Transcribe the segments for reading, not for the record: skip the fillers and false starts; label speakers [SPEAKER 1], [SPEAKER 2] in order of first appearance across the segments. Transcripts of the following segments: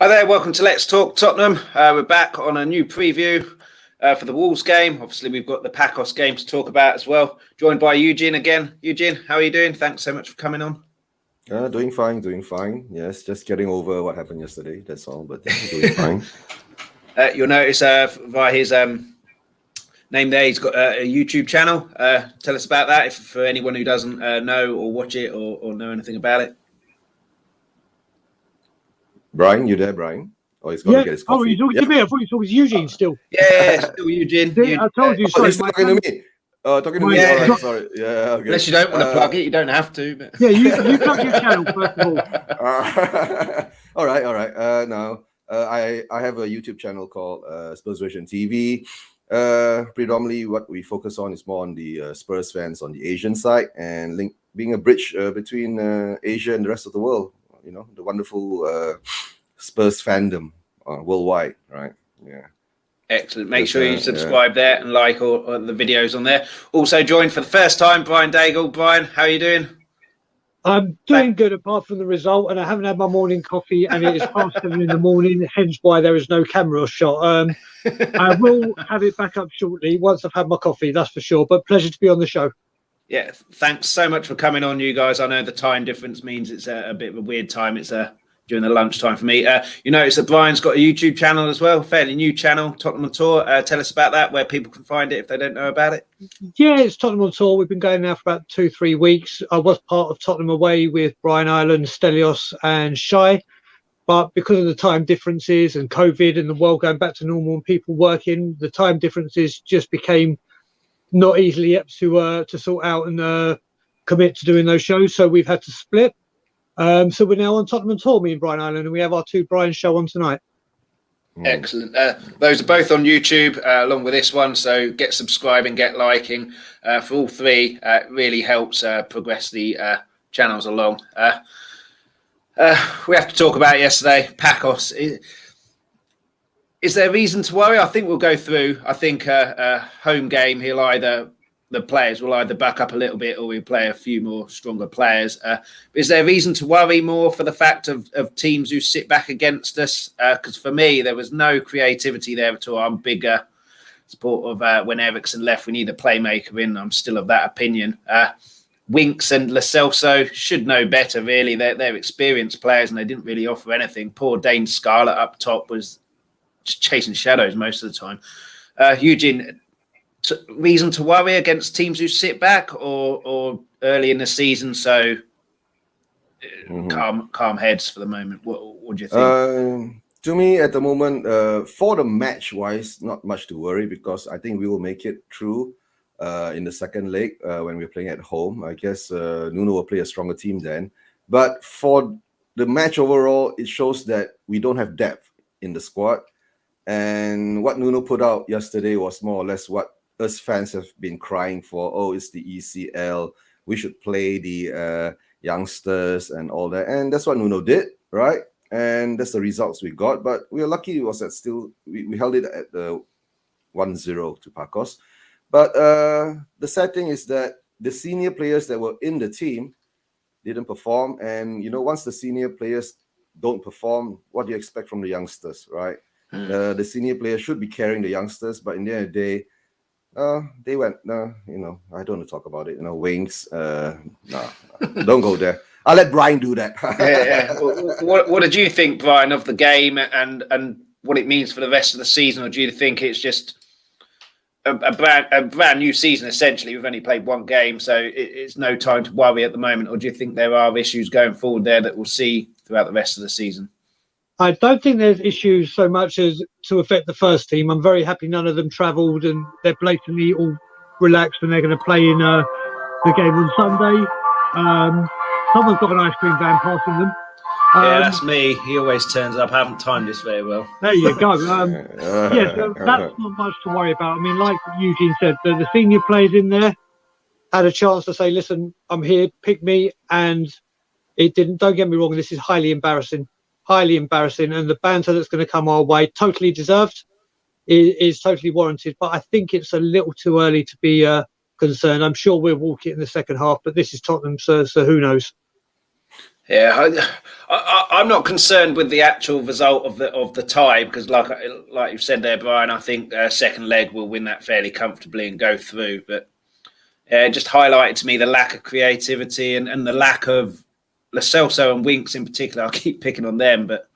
[SPEAKER 1] Hi there, welcome to Let's Talk Tottenham. We're back on a new preview for the Wolves game. Obviously, we've got the Pacos game to talk about as well. Joined by Eujin again. Eujin, how are you doing? Thanks so much for coming on.
[SPEAKER 2] Doing fine. Yes, just getting over what happened yesterday. That's all, but doing fine.
[SPEAKER 1] You'll notice via his name there, he's got a YouTube channel. Tell us about that for anyone who doesn't know or watch it or know anything about it.
[SPEAKER 2] Brian, you there, Brian? Oh, he's got to get his coffee.
[SPEAKER 3] Oh, you're talking to me? I thought you were talking to Eugene still.
[SPEAKER 1] Yeah, still Eugene.
[SPEAKER 3] I told you.
[SPEAKER 2] Sorry, he's talking to me. Talking to me.
[SPEAKER 1] Yeah.
[SPEAKER 2] All right, sorry. Yeah, okay.
[SPEAKER 1] Unless you don't want to plug it, you don't have to. But...
[SPEAKER 3] Yeah, you plug your channel first of all.
[SPEAKER 2] All right. Now, I have a YouTube channel called Spursuasian TV. Predominantly, what we focus on is more on the Spurs fans on the Asian side and being a bridge between Asia and the rest of the world. You know, the wonderful Spurs fandom worldwide, right? Yeah.
[SPEAKER 1] Excellent. Make sure you subscribe there and like all the videos on there. Also joined for the first time, Brian Dagul. Brian, how are you doing?
[SPEAKER 3] I'm doing good apart from the result, and I haven't had my morning coffee, and it is past 7 in the morning, hence why there is no camera shot. I will have it back up shortly once I've had my coffee, that's for sure. But pleasure to be on the show.
[SPEAKER 1] Yeah, thanks so much for coming on, you guys. I know the time difference means it's a bit of a weird time. It's during the lunchtime for me. You notice that Brian's got a YouTube channel as well, fairly new channel, Tottenham On Tour. Tell us about that, where people can find it if they don't know about it.
[SPEAKER 3] Yeah, it's Tottenham On Tour. We've been going now for about 2-3 weeks. I was part of Tottenham Away with Brian Ireland, Stelios and Shai. But because of the time differences and COVID and the world going back to normal and people working, the time differences just became not easily up to sort out and commit to doing those shows. So we've had to split. So we're now on Tottenham On Tour, me and Brian Ireland, and we have our 2 Brian show on tonight.
[SPEAKER 1] Excellent. Those are both on YouTube along with this one. So get subscribing, get liking for all 3. It really helps progress the channels along. We have to talk about yesterday, Pacos. Is there a reason to worry? I think we'll go through. I think a home game, the players will either back up a little bit or we'll play a few more stronger players. Is there a reason to worry more for the fact of teams who sit back against us? Because for me, there was no creativity there at all. I'm bigger support of when Eriksen left, we need a playmaker in. I'm still of that opinion. Winks and Lo Celso should know better, really. They're experienced players and they didn't really offer anything. Poor Dane Scarlett up top was just chasing shadows most of the time. Eugene, reason to worry against teams who sit back or early in the season? So calm heads for the moment. What do you think?
[SPEAKER 2] To me, at the moment, for the match-wise, not much to worry because I think we will make it through in the second leg when we're playing at home. I guess Nuno will play a stronger team then. But for the match overall, it shows that we don't have depth in the squad. And what Nuno put out yesterday was more or less what us fans have been crying for. Oh, it's the ECL. We should play the youngsters and all that. And that's what Nuno did, right? And that's the results we got. But we are lucky it was that still, we held it at the 1-0 to Pacos. But the sad thing is that the senior players that were in the team didn't perform. And, once the senior players don't perform, what do you expect from the youngsters, right? The senior players should be carrying the youngsters, but in the end of the day, they went, I don't want to talk about it. Wings, no, don't go there. I'll let Brian do that.
[SPEAKER 1] Yeah. What did you think, Brian, of the game and what it means for the rest of the season? Or do you think it's just a brand new season, essentially? We've only played 1 game, so it's no time to worry at the moment. Or do you think there are issues going forward there that we'll see throughout the rest of the season?
[SPEAKER 3] I don't think there's issues so much as to affect the first team. I'm very happy none of them travelled and they're blatantly all relaxed and they're going to play in the game on Sunday. Someone's got an ice cream van passing them.
[SPEAKER 1] Yeah, that's me. He always turns up. I haven't timed this very well.
[SPEAKER 3] There you go. So that's not much to worry about. I mean, like Eugene said, the senior players in there had a chance to say, listen, I'm here, pick me. And it didn't. Don't get me wrong, this is highly embarrassing. And the banter that's going to come our way, totally deserved, is totally warranted. But I think it's a little too early to be concerned. I'm sure we'll walk it in the second half, but this is Tottenham, so who knows?
[SPEAKER 1] Yeah, I'm not concerned with the actual result of the tie because, like you've said there, Brian, I think second leg will win that fairly comfortably and go through. But it just highlighted to me the lack of creativity and the lack of Lo Celso and Winks in particular. I keep picking on them, but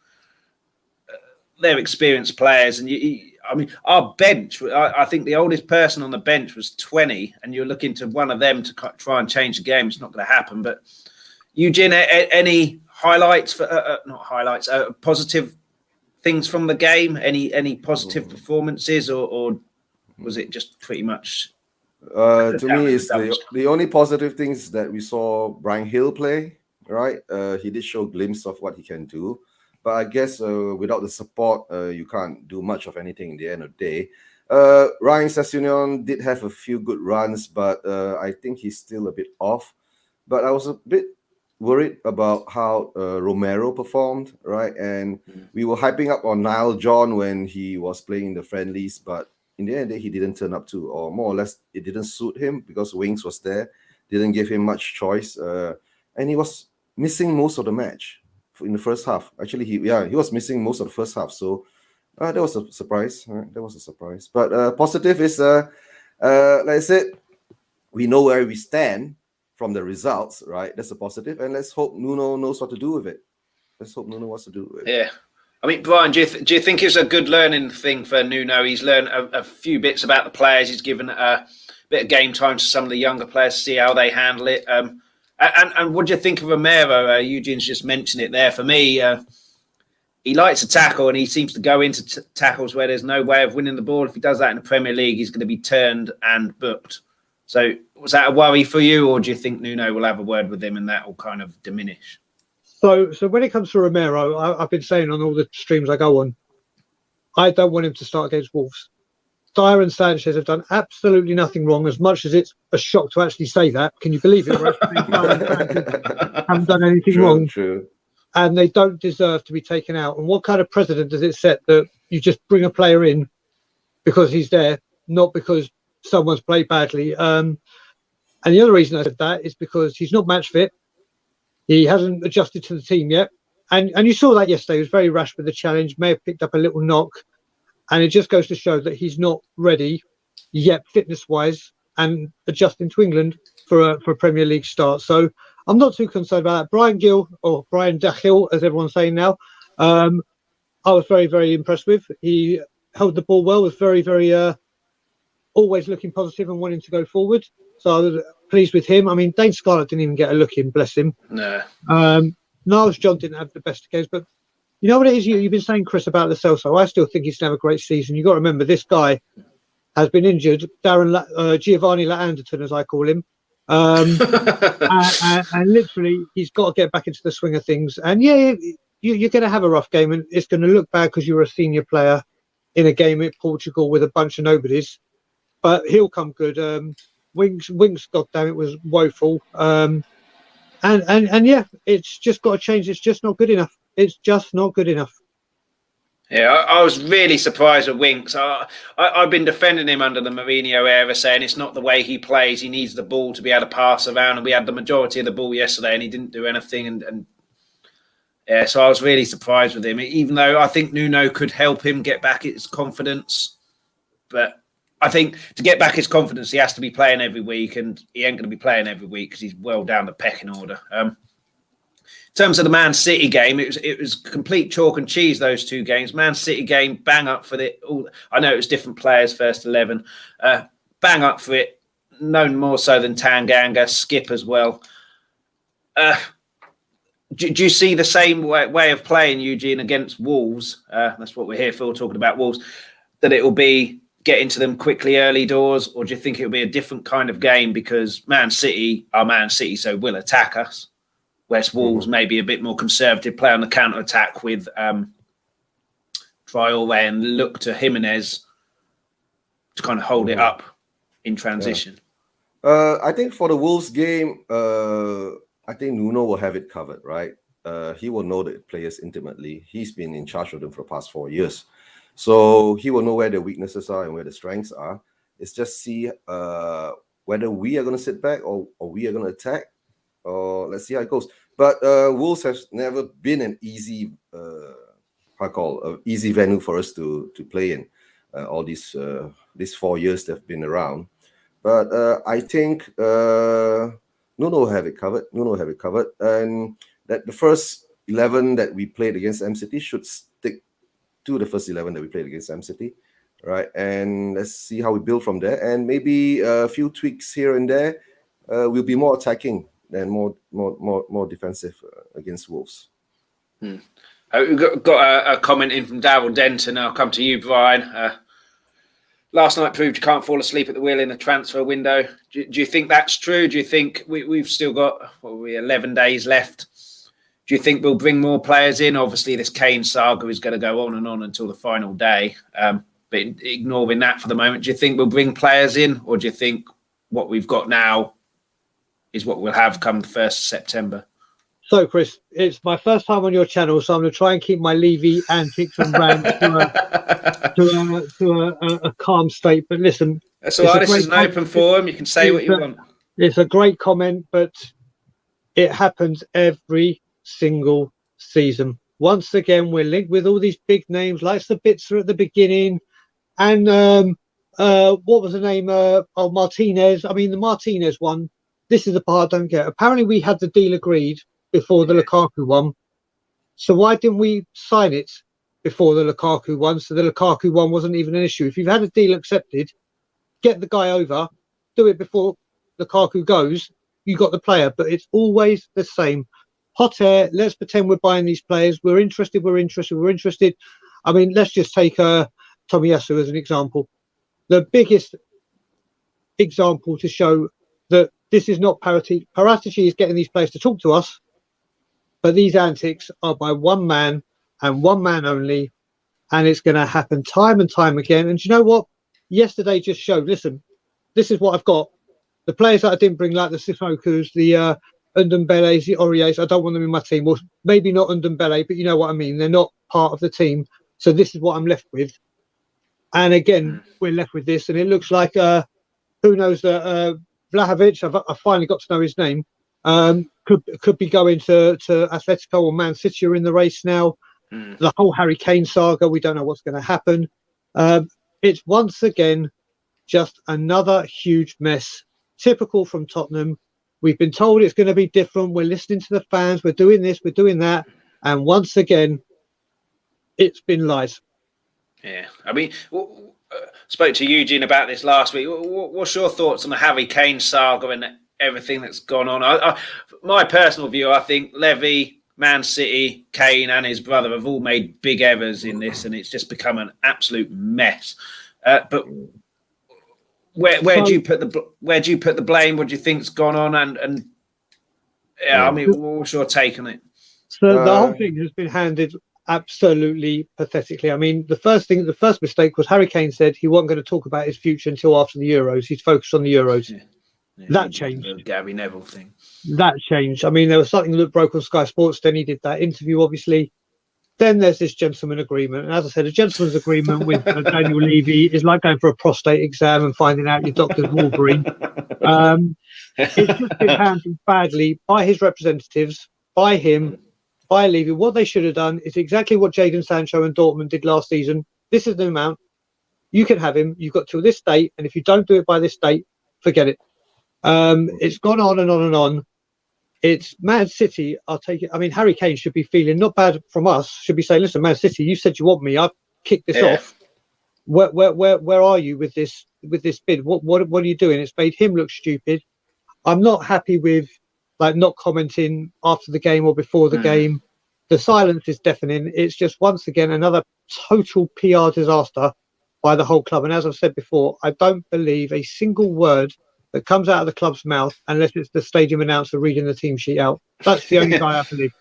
[SPEAKER 1] they're experienced players. And I mean, our bench, I think the oldest person on the bench was 20, and you're looking to one of them to try and change the game. It's not going to happen. But Eugene, any highlights for not highlights, positive things from the game? Any positive performances, or was it just pretty much?
[SPEAKER 2] To me, it's the only positive things that we saw Brian Hill play. Right, he did show a glimpse of what he can do, but I guess without the support, you can't do much of anything in the end of the day. Ryan Sessegnon did have a few good runs, but I think he's still a bit off. But I was a bit worried about how Romero performed, right? And we were hyping up on Niall John when he was playing in the friendlies, but in the end of the day, he didn't turn up to, or more or less, it didn't suit him because Winks was there, didn't give him much choice, and he was missing most of the match in the first half. Actually, he was missing most of the first half, so that was a surprise. Right? That was a surprise. But positive is, like I said, we know where we stand from the results, right? That's a positive, and let's hope Nuno knows what to do with it. Let's hope Nuno wants to do with it.
[SPEAKER 1] Yeah. I mean, Brian, do you think it's a good learning thing for Nuno? He's learned a few bits about the players. He's given a bit of game time to some of the younger players to see how they handle it. And what do you think of Romero? Eugene's just mentioned it there. For me, he likes to tackle, and he seems to go into tackles where there's no way of winning the ball. If he does that in the Premier League, he's going to be turned and booked. So was that a worry for you, or do you think Nuno will have a word with him and that will kind of diminish?
[SPEAKER 3] So when it comes to Romero, I've been saying on all the streams I go on, I don't want him to start against Wolves. Dyer and Sanchez have done absolutely nothing wrong, as much as it's a shock to actually say that. Can you believe it? Haven't done anything wrong.
[SPEAKER 2] True.
[SPEAKER 3] And they don't deserve to be taken out. And what kind of precedent does it set that you just bring a player in because he's there, not because someone's played badly? And the other reason I said that is because he's not match fit. He hasn't adjusted to the team yet. And you saw that yesterday. He was very rash with the challenge, may have picked up a little knock. And it just goes to show that he's not ready yet, fitness-wise, and adjusting to England for a Premier League start. So I'm not too concerned about that. Brian Dagul, as everyone's saying now, I was very, very impressed with. He held the ball well, was very, very always looking positive and wanting to go forward. So I was pleased with him. I mean, Dane Scarlett didn't even get a look in, bless him.
[SPEAKER 1] No.
[SPEAKER 3] Niles John didn't have the best of games, but you know what it is? You've been saying, Chris, about Lo Celso. I still think he's going to have a great season. You've got to remember, this guy has been injured. Giovanni Anderton, as I call him. And literally, he's got to get back into the swing of things. And yeah, you're going to have a rough game, and it's going to look bad because you're a senior player in a game at Portugal with a bunch of nobodies. But he'll come good. Winks, goddamn, it was woeful. And yeah, it's just got to change. It's just not good enough. It's just not good enough.
[SPEAKER 1] Yeah, I was really surprised with Winks. I've been defending him under the Mourinho era, saying it's not the way he plays. He needs the ball to be able to pass around, and we had the majority of the ball yesterday, and he didn't do anything. And yeah, so I was really surprised with him, even though I think Nuno could help him get back his confidence. But I think to get back his confidence, he has to be playing every week, and he ain't going to be playing every week because he's well down the pecking order. In terms of the Man City game, it was complete chalk and cheese, those two games. Man City game, bang up for it. I know it was different players, first 11. Bang up for it, known more so than Tanganga, Skip as well. Do you see the same way of playing, Eugene, against Wolves? That's what we're here for, talking about Wolves, that it will be get into them quickly early doors, or do you think it'll be a different kind of game because Man City are Man City, so will attack us? West Wolves maybe a bit more conservative, play on the counter-attack with Traore and look to Ximenez to kind of hold it up in transition.
[SPEAKER 2] Yeah. I think for the Wolves game, I think Nuno will have it covered, right? He will know the players intimately. He's been in charge of them for the past 4 years. So he will know where the weaknesses are and where the strengths are. It's just see whether we are going to sit back or we are going to attack. Or let's see how it goes. But Wolves has never been an easy, easy venue for us to play in. All these 4 years they've been around. But I think Nuno have it covered. And that the first 11 that we played against M City should stick to the first 11 that we played against M City, right? And let's see how we build from there. And maybe a few tweaks here and there. We'll be more attacking than more defensive against Wolves.
[SPEAKER 1] We've got a comment in from Darryl Denton. I'll come to you, Brian. Last night proved you can't fall asleep at the wheel in the transfer window. Do you think that's true? Do you think we've still got 11 days left? Do you think we'll bring more players in? Obviously, this Kane saga is going to go on and on until the final day. But ignoring that for the moment, do you think we'll bring players in, or do you think what we've got now is what we'll have come the 1st of September?
[SPEAKER 3] So, Chris, it's my first time on your channel, so I'm going to try and keep my Levy antics and rants to a calm state. But listen,
[SPEAKER 1] that's all right. This is an open forum. You can say what you want.
[SPEAKER 3] It's a great comment, but it happens every single season. Once again, we're linked with all these big names like Sabitzer at the beginning, and what was the name? Martinez. I mean, the Martinez one. This is the part I don't get. Apparently, we had the deal agreed before the Lukaku one. So why didn't we sign it before the Lukaku one? So the Lukaku one wasn't even an issue. If you've had a deal accepted, get the guy over, do it before Lukaku goes, you got the player. But it's always the same. Hot air, let's pretend we're buying these players. We're interested. I mean, let's just take Tomiyasu as an example. The biggest example to show that this is not Paratici. Paratici is getting these players to talk to us, but these antics are by one man and one man only, and it's going to happen time and time again. And you know what? Yesterday just showed, listen, this is what I've got. The players that I didn't bring, like the Sifokus, the Ndombele, the Auriers, I don't want them in my team. Well, maybe not Ndombele, but you know what I mean. They're not part of the team. So this is what I'm left with. And again, we're left with this. And it looks like, who knows, Vlahovic, I finally got to know his name, could be going to Atletico or Man City are in the race now. The whole Harry Kane saga, we don't know what's going to happen. It's once again just another huge mess, typical from Tottenham. We've been told it's going to be different. We're listening to the fans. We're doing this, we're doing that. And once again, it's been lies.
[SPEAKER 1] Yeah, I mean, spoke to Eujin about this last week. What's your thoughts on the Harry Kane saga and everything that's gone on? My personal view, I think Levy, Man City, Kane, and his brother have all made big errors in this, and it's just become an absolute mess. But where do you put the blame? What do you think's gone on? And I mean, what's your take on it?
[SPEAKER 3] So the whole thing has been handled absolutely pathetically. I mean, the first mistake was Harry Kane said he wasn't going to talk about his future until after the Euros. He's focused on the Euros. Yeah, that changed.
[SPEAKER 1] The Gary Neville thing.
[SPEAKER 3] That changed. I mean, there was something that broke on Sky Sports. Then he did that interview, obviously. Then there's this gentleman agreement. And as I said, a gentleman's agreement with Daniel Levy is like going for a prostate exam and finding out your doctor's Wolverine. It's just been handled badly by his representatives, by him, by Levy. What they should have done is exactly what Jadon Sancho and Dortmund did last season. This is the amount. You can have him. You've got till this date. And if you don't do it by this date, forget it. It's gone on and on and on. It's Man City. I'll take it. I mean, Harry Kane should be feeling not bad from us. Should be saying, "Listen, Man City, you said you want me. I've kicked this off. Where are you with this bid? What are you doing?" It's made him look stupid. I'm not happy with not commenting after the game or before the game. The silence is deafening. It's just once again another total PR disaster by the whole club. And as I've said before, I don't believe a single word that comes out of the club's mouth unless it's the stadium announcer reading the team sheet out. That's the only guy I believe.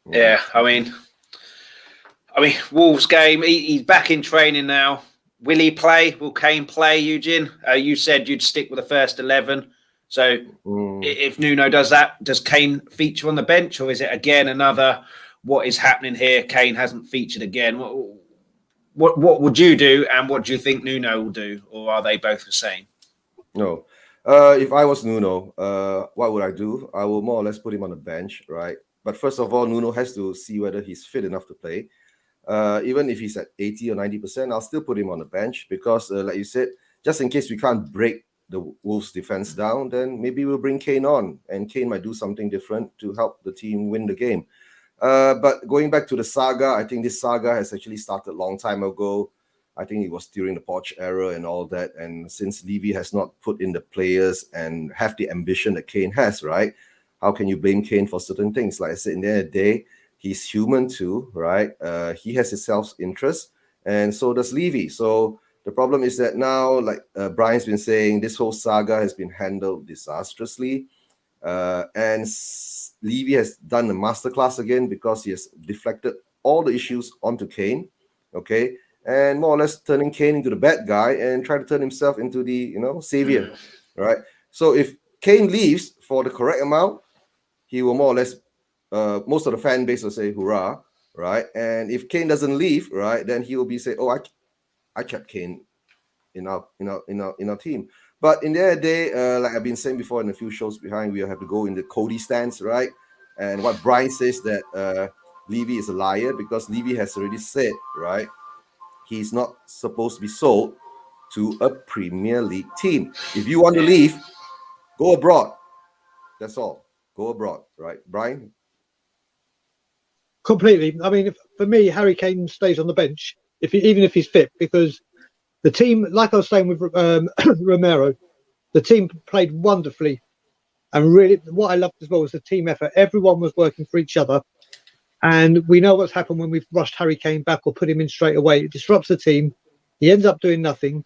[SPEAKER 1] Yeah, I mean, Wolves game. He's back in training now. Will he play? Will Kane play, Eujin? You said you'd stick with the first 11. So if Nuno does that, does Kane feature on the bench, or is it again another what is happening here? Kane hasn't featured again. What would you do, and what do you think Nuno will do, or are they both the same?
[SPEAKER 2] No. If I was Nuno, what would I do? I will more or less put him on the bench, right? But first of all, Nuno has to see whether he's fit enough to play. Even if he's at 80 or 90%, I'll still put him on the bench because, like you said, just in case we can't break the Wolves' defense down, then maybe we'll bring Kane on, and Kane might do something different to help the team win the game. But going back to the saga, I think this saga has actually started a long time ago. I think it was during the Poch era and all that. And since Levy has not put in the players and have the ambition that Kane has, right? How can you blame Kane for certain things? Like I said, in the end of the day, he's human too, right? He has his self-interest, and so does Levy. So the problem is that now, like Brian's been saying, this whole saga has been handled disastrously. And Levy has done a masterclass again because he has deflected all the issues onto Kane, okay? And more or less turning Kane into the bad guy and try to turn himself into the, savior, right? So if Kane leaves for the correct amount, he will more or less, most of the fan base will say, hurrah, right? And if Kane doesn't leave, right, then he will be say, oh, I kept Kane in our team. But in the end of the day, like I've been saying before in a few shows behind, we'll have to go in the Cody stance, right? And what Brian says that Levy is a liar because Levy has already said, right, he's not supposed to be sold to a Premier League team. If you want to leave, go abroad. That's all. Go abroad, right, Brian?
[SPEAKER 3] Completely. I mean, for me, Harry Kane stays on the bench even if he's fit, because the team, like I was saying with Romero, the team played wonderfully, and really, what I loved as well was the team effort. Everyone was working for each other, and we know what's happened when we've rushed Harry Kane back or put him in straight away. It disrupts the team. He ends up doing nothing.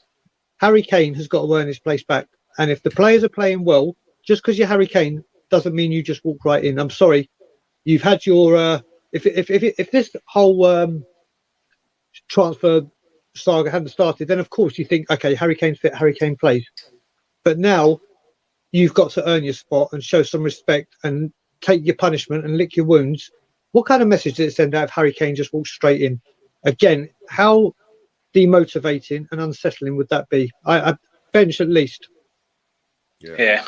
[SPEAKER 3] Harry Kane has got to earn his place back, and if the players are playing well, just because you're Harry Kane doesn't mean you just walk right in. I'm sorry, you've had your if this whole transfer saga hadn't started, then of course you think, okay, Harry Kane's fit, Harry Kane plays. But now you've got to earn your spot and show some respect and take your punishment and lick your wounds. What kind of message did it send out if Harry Kane just walked straight in? Again, how demotivating and unsettling would that be? I bench at least.
[SPEAKER 1] Yeah.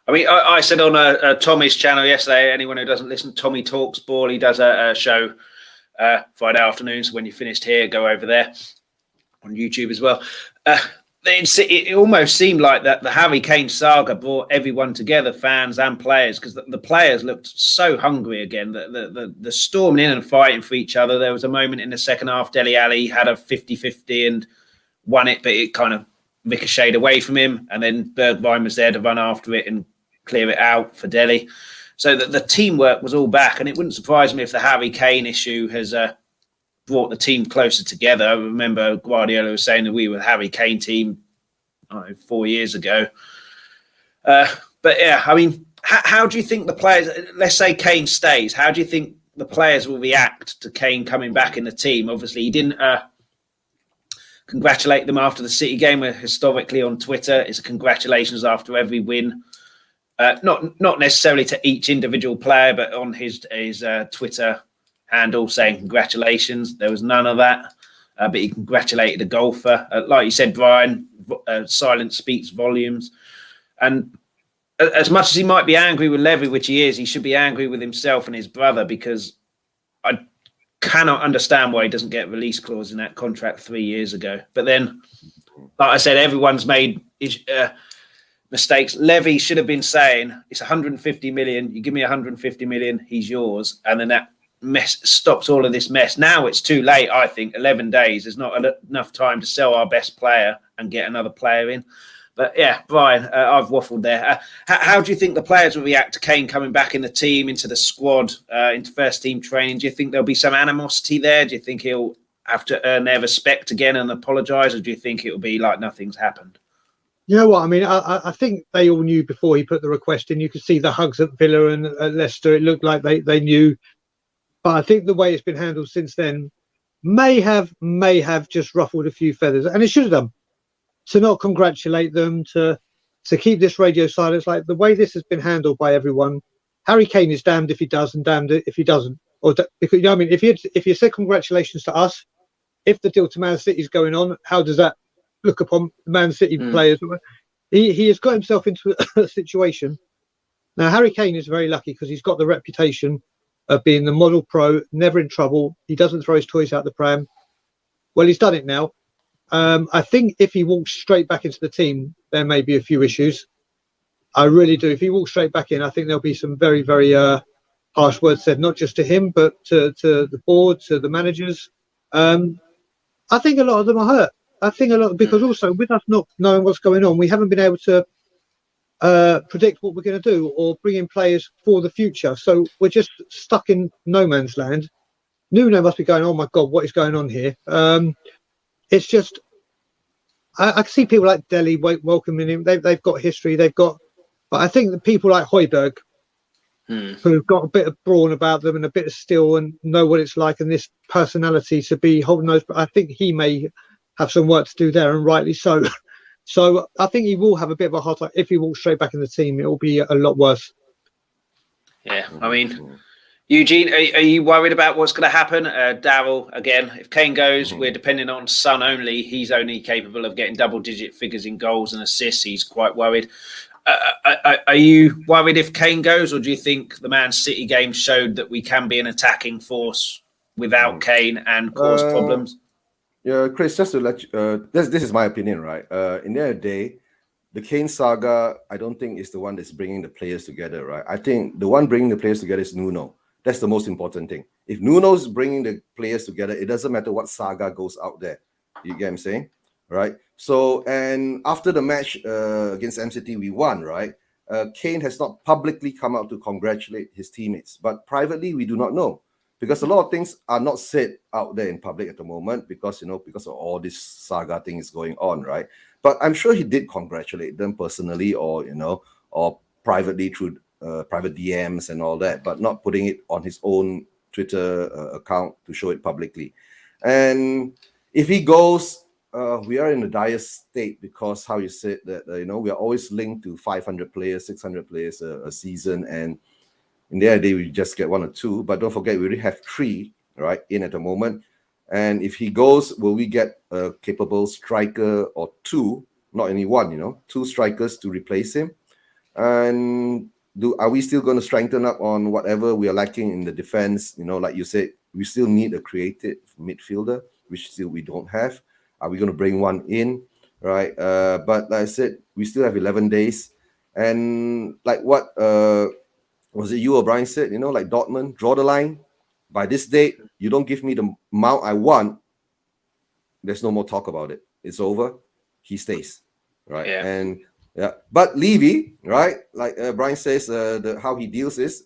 [SPEAKER 1] I mean, I said on Tommy's channel yesterday, anyone who doesn't listen, Tommy Talks Ball, he does a show Friday afternoons. When you finished here, go over there on YouTube as well. It almost seemed like that the Harry Kane saga brought everyone together, fans and players, because the players looked so hungry again. The storming in and fighting for each other. There was a moment in the second half, Dele Alli had a 50-50 and won it, but it kind of ricocheted away from him. And then Bergwijn was there to run after it and clear it out for Dele. So the teamwork was all back. And it wouldn't surprise me if the Harry Kane issue has brought the team closer together. I remember Guardiola was saying that we were the Harry Kane team 4 years ago. But yeah, I mean, how do you think the players, let's say Kane stays, how do you think the players will react to Kane coming back in the team? Obviously, he didn't congratulate them after the City game. Historically on Twitter, it's a congratulations after every win. Not necessarily to each individual player, but on his Twitter handle saying congratulations. There was none of that, but he congratulated a golfer. Like you said, Brian, silence speaks volumes. And as much as he might be angry with Levy, which he is, he should be angry with himself and his brother, because I cannot understand why he doesn't get a release clause in that contract 3 years ago. But then, like I said, everyone's made mistakes. Levy should have been saying, it's 150 million. You give me 150 million, he's yours. And then that mess stops all of this mess. Now it's too late, I think. 11 days is not enough time to sell our best player and get another player in. But yeah, Brian, I've waffled there. How do you think the players will react to Kane coming back in the team, into the squad, into first team training? Do you think there'll be some animosity there? Do you think he'll have to earn their respect again and apologise? Or do you think it'll be like nothing's happened?
[SPEAKER 3] You know what? I mean, I think they all knew before he put the request in. You could see the hugs at Villa and at Leicester. It looked like they knew. But I think the way it's been handled since then may have just ruffled a few feathers. And it should have done. To not congratulate them, to keep this radio silence. Like the way this has been handled by everyone, Harry Kane is damned if he does and damned if he doesn't. Or because, you know what I mean? If you said congratulations to us, if the deal to Man City is going on, how does that look upon the Man City players? he has got himself into a situation. Now, Harry Kane is very lucky because he's got the reputation of being the model pro, never in trouble. He doesn't throw his toys out the pram. Well, he's done it now. I think if he walks straight back into the team, there may be a few issues. I really do. If he walks straight back in, I think there'll be some very, very harsh words said, not just to him, but to the board, to the managers. I think a lot of them are hurt. I think a lot, because also with us not knowing what's going on, we haven't been able to predict what we're going to do or bring in players for the future. So we're just stuck in no man's land. Nuno must be going, oh my God, what is going on here? It's just, I can see people like Delhi welcoming him. They've got history. But I think that people like Højbjerg, who've got a bit of brawn about them and a bit of steel and know what it's like, and this personality to be holding those, I think he may have some work to do there, and rightly so. So I think he will have a bit of a hard time. If he walks straight back in the team, it will be a lot worse.
[SPEAKER 1] Yeah, I mean, Eugene, are you worried about what's going to happen? Darryl, again, if Kane goes, we're depending on Son only. He's only capable of getting double-digit figures in goals and assists. He's quite worried. Are you worried if Kane goes, or do you think the Man City game showed that we can be an attacking force without Kane and cause problems?
[SPEAKER 2] Yeah, Chris, just to let you, this is my opinion, right? In the end of the day, the Kane saga, I don't think is the one that's bringing the players together, right? I think the one bringing the players together is Nuno. That's the most important thing. If Nuno's bringing the players together, it doesn't matter what saga goes out there. You get what I'm saying? Right? So, and after the match against MCT, we won, right? Kane has not publicly come out to congratulate his teammates, but privately, we do not know. Because a lot of things are not said out there in public at the moment because, because of all this saga thing is going on, right? But I'm sure he did congratulate them personally or privately through private DMs and all that, but not putting it on his own Twitter account to show it publicly. And if he goes, we are in a dire state because how you said that, we are always linked to 500 players, 600 players a season, and in the other day, we just get one or two, but don't forget, we already have three, right, in at the moment. And if he goes, will we get a capable striker or two, not only one, two strikers to replace him? And are we still going to strengthen up on whatever we are lacking in the defense? Like you said, we still need a creative midfielder, which still we don't have. Are we going to bring one in, right? But like I said, we still have 11 days. And like what... was it you or Brian said, like Dortmund, draw the line. By this date, you don't give me the amount I want, there's no more talk about it. It's over. He stays, right? Yeah. And but Levy, right? Like Brian says, how he deals is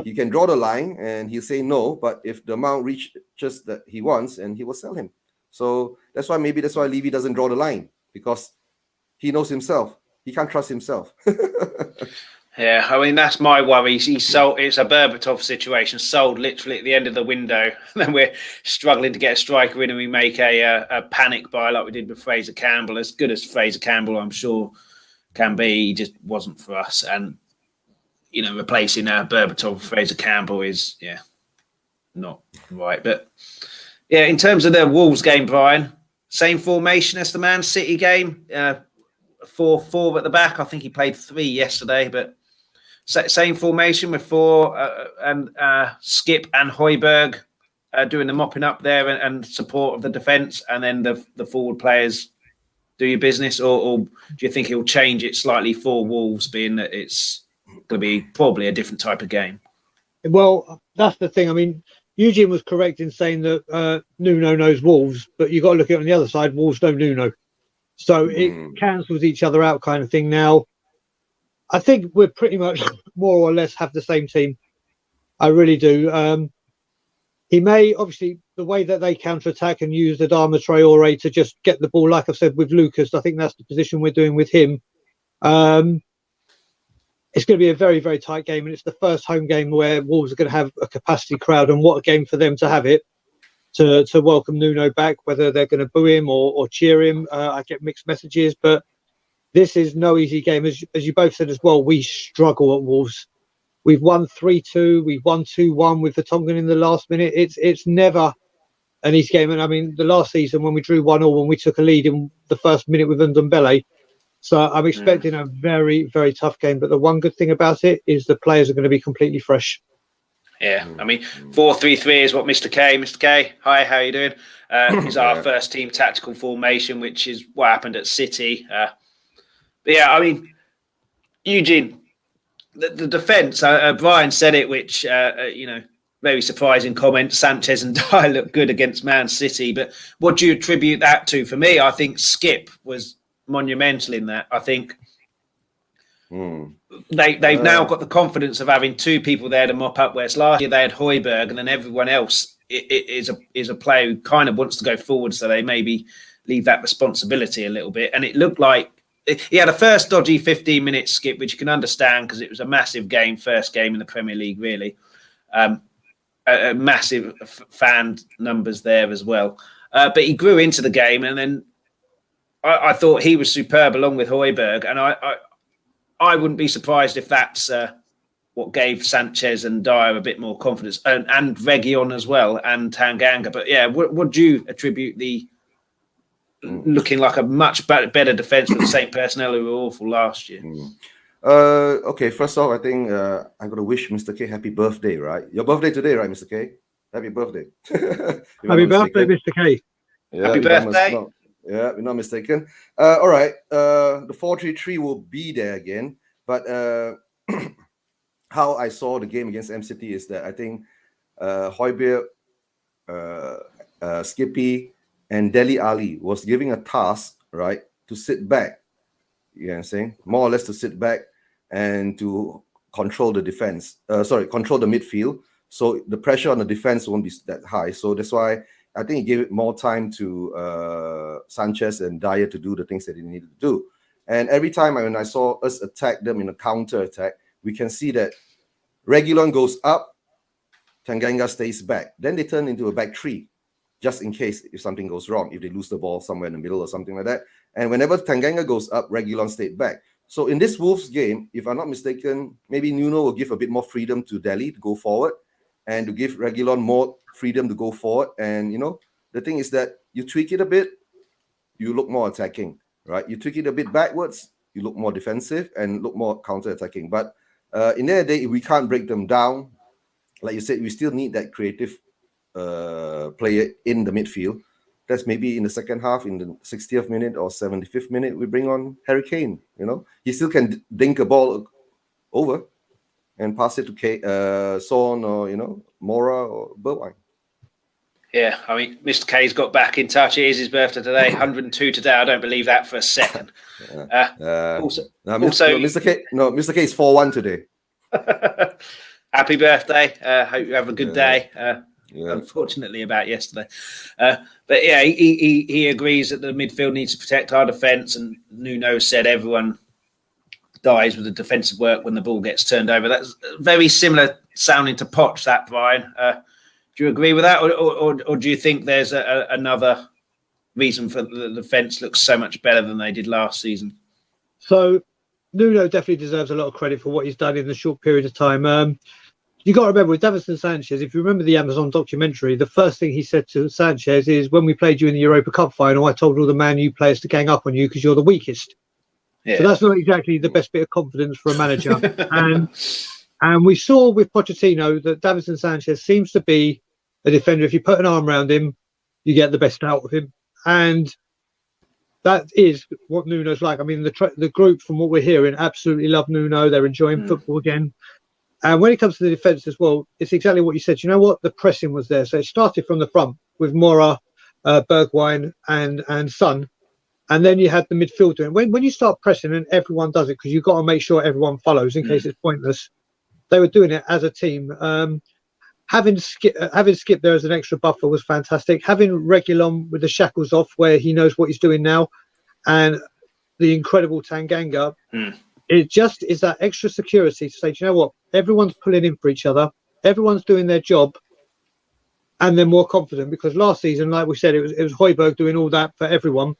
[SPEAKER 2] he can draw the line and he'll say no, but if the amount reaches that he wants, and he will sell him. So that's why Levy doesn't draw the line, because he knows himself. He can't trust himself.
[SPEAKER 1] Yeah, I mean, that's my worry. He's sold. It's a Berbatov situation, sold literally at the end of the window. Then we're struggling to get a striker in, and we make a panic buy like we did with Fraser Campbell. As good as Fraser Campbell, I'm sure, can be, he just wasn't for us. And, replacing Berbatov with Fraser Campbell is, not right. But, in terms of the Wolves game, Brian, same formation as the Man City game, 4-4 at the back. I think he played 3 yesterday, but same formation with 4 and Skip and Højbjerg doing the mopping up there and support of the defence, and then the forward players do your business, or do you think he'll change it slightly for Wolves, being that it's going to be probably a different type of game?
[SPEAKER 3] Well, that's the thing. I mean, Eugene was correct in saying that Nuno knows Wolves, but you've got to look at it on the other side. Wolves know Nuno. So it cancels each other out, kind of thing. Now, I think we're pretty much more or less have the same team. I really do. He may, obviously, the way that they counter-attack and use the Adama Traore to just get the ball, like I've said with Lucas, I think that's the position we're doing with him. It's going to be a very, very tight game, and it's the first home game where Wolves are going to have a capacity crowd, and what a game for them to have it. To welcome Nuno back, whether they're going to boo him or cheer him. I get mixed messages, but this is no easy game. As you both said as well, we struggle at Wolves. We've won 3-2, we've won 2-1 with Vertonghen in the last minute. It's never an easy game. And I mean, the last season when we drew 1-1, when we took a lead in the first minute with Ndombele, So I'm expecting a very, very tough game. But the one good thing about it is the players are going to be completely fresh.
[SPEAKER 1] Yeah, I mean, 4-3-3 is what Mr. K, hi, how are you doing? Is our first team tactical formation, which is what happened at City. But yeah, I mean, Eugene, the defence, Brian said it, which, very surprising comment. Sanchez and Dyer look good against Man City. But what do you attribute that to? For me, I think Skip was monumental in that. I think they've now got the confidence of having two people there to mop up, whereas last year they had Højbjerg, and then everyone else is a player who kind of wants to go forward, so they maybe leave that responsibility a little bit. And it looked like he had a first dodgy 15-minute skip, which you can understand because it was a massive game, first game in the Premier League, really. A massive fan numbers there as well. But he grew into the game, and then I thought he was superb along with Højbjerg, and I wouldn't be surprised if that's what gave Sanchez and Dyer a bit more confidence, and Reguilon as well, and Tanganga. But yeah, what do you attribute the looking like a much better defence with the same personnel who were awful last year?
[SPEAKER 2] Okay, first off, I think I'm going to wish Mr. K happy birthday, right? Your birthday today, right, Mr. K? Happy birthday.
[SPEAKER 3] Happy birthday, Mr. K.
[SPEAKER 2] Yeah,
[SPEAKER 1] happy birthday.
[SPEAKER 2] Yeah, we're not mistaken. All right, the 4-3-3 will be there again. But how I saw the game against MCT is that I think Højbjerg, Skippy, and Dele Alli was giving a task, right, to sit back. You know what I'm saying? More or less to sit back and to control the defense. Control the midfield. So the pressure on the defense won't be that high. So that's why I think he gave it more time to Sanchez and Dyer to do the things that he needed to do. And every time when I saw us attack them in a counter attack, we can see that Reguilon goes up, Tanganga stays back. Then they turn into a back three, just in case if something goes wrong, if they lose the ball somewhere in the middle or something like that. And whenever Tanganga goes up, Reguilon stayed back. So in this Wolves game, if I'm not mistaken, maybe Nuno will give a bit more freedom to Dele to go forward and to give Reguilon more freedom to go forward. And, the thing is that you tweak it a bit, you look more attacking, right? You tweak it a bit backwards, you look more defensive and look more counter-attacking. But in the end of the day, if we can't break them down, like you said, we still need that creative player in the midfield. That's maybe in the second half, in the 60th minute or 75th minute, we bring on Harry Kane. He still can dink a ball over and pass it to Son or Mora or Bergwijn.
[SPEAKER 1] Yeah, I mean, Mr. K's got back in touch. It is his birthday today, 102 today. I don't believe that for a second.
[SPEAKER 2] Mr. K is 4-1 today.
[SPEAKER 1] Happy birthday. Hope you have a good day. Unfortunately about yesterday. But yeah, he agrees that the midfield needs to protect our defence, and Nuno said everyone dies with the defensive work when the ball gets turned over. That's very similar sounding to Poch, that, Brian. Do you agree with that, or do you think there's another reason for the defence looks so much better than they did last season?
[SPEAKER 3] So Nuno definitely deserves a lot of credit for what he's done in the short period of time. You got to remember with Davinson Sanchez, if you remember the Amazon documentary, the first thing he said to Sanchez is, when we played you in the Europa Cup final, I told all the Man U players to gang up on you because you're the weakest. Yeah. So that's not exactly the best bit of confidence for a manager. And we saw with Pochettino that Davinson Sanchez seems to be a defender. If you put an arm around him, you get the best out of him. And that is what Nuno's like. I mean, the group, from what we're hearing, absolutely love Nuno. They're enjoying football again. And when it comes to the defence as well, it's exactly what you said. You know what? The pressing was there. So it started from the front with Mora, Bergwijn and Son. And then you had the midfield doing. When you start pressing and everyone does it, because you've got to make sure everyone follows in case it's pointless. They were doing it as a team. Having Skip there as an extra buffer was fantastic. Having Reguilon with the shackles off, where he knows what he's doing now, and the incredible Tanganga, it just is that extra security to say, do you know what? Everyone's pulling in for each other. Everyone's doing their job, and they're more confident. Because last season, like we said, it was Højbjerg doing all that for everyone,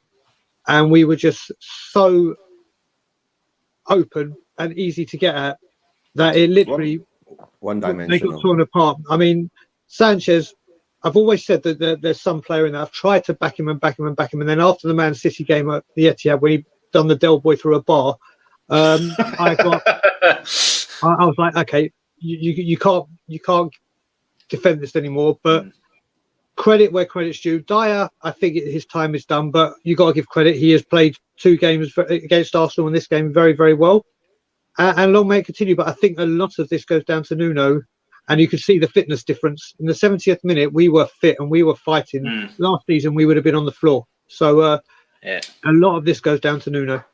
[SPEAKER 3] and we were just so open and easy to get at that it literally.
[SPEAKER 2] One dimension.
[SPEAKER 3] They got torn apart. I mean, Sanchez, I've always said that there's some player in there. I've tried to back him, and then after the Man City game at the Etihad, when he done the Del Boy through a bar. I was like, okay, you can't defend this anymore. But credit where credit's due. Dyer, I think his time is done, but you got to give credit. He has played 2 games against Arsenal in this game very, very well. And long may it continue. But I think a lot of this goes down to Nuno. And you could see the fitness difference. In the 70th minute, we were fit and we were fighting. Last season, we would have been on the floor. So a lot of this goes down to Nuno.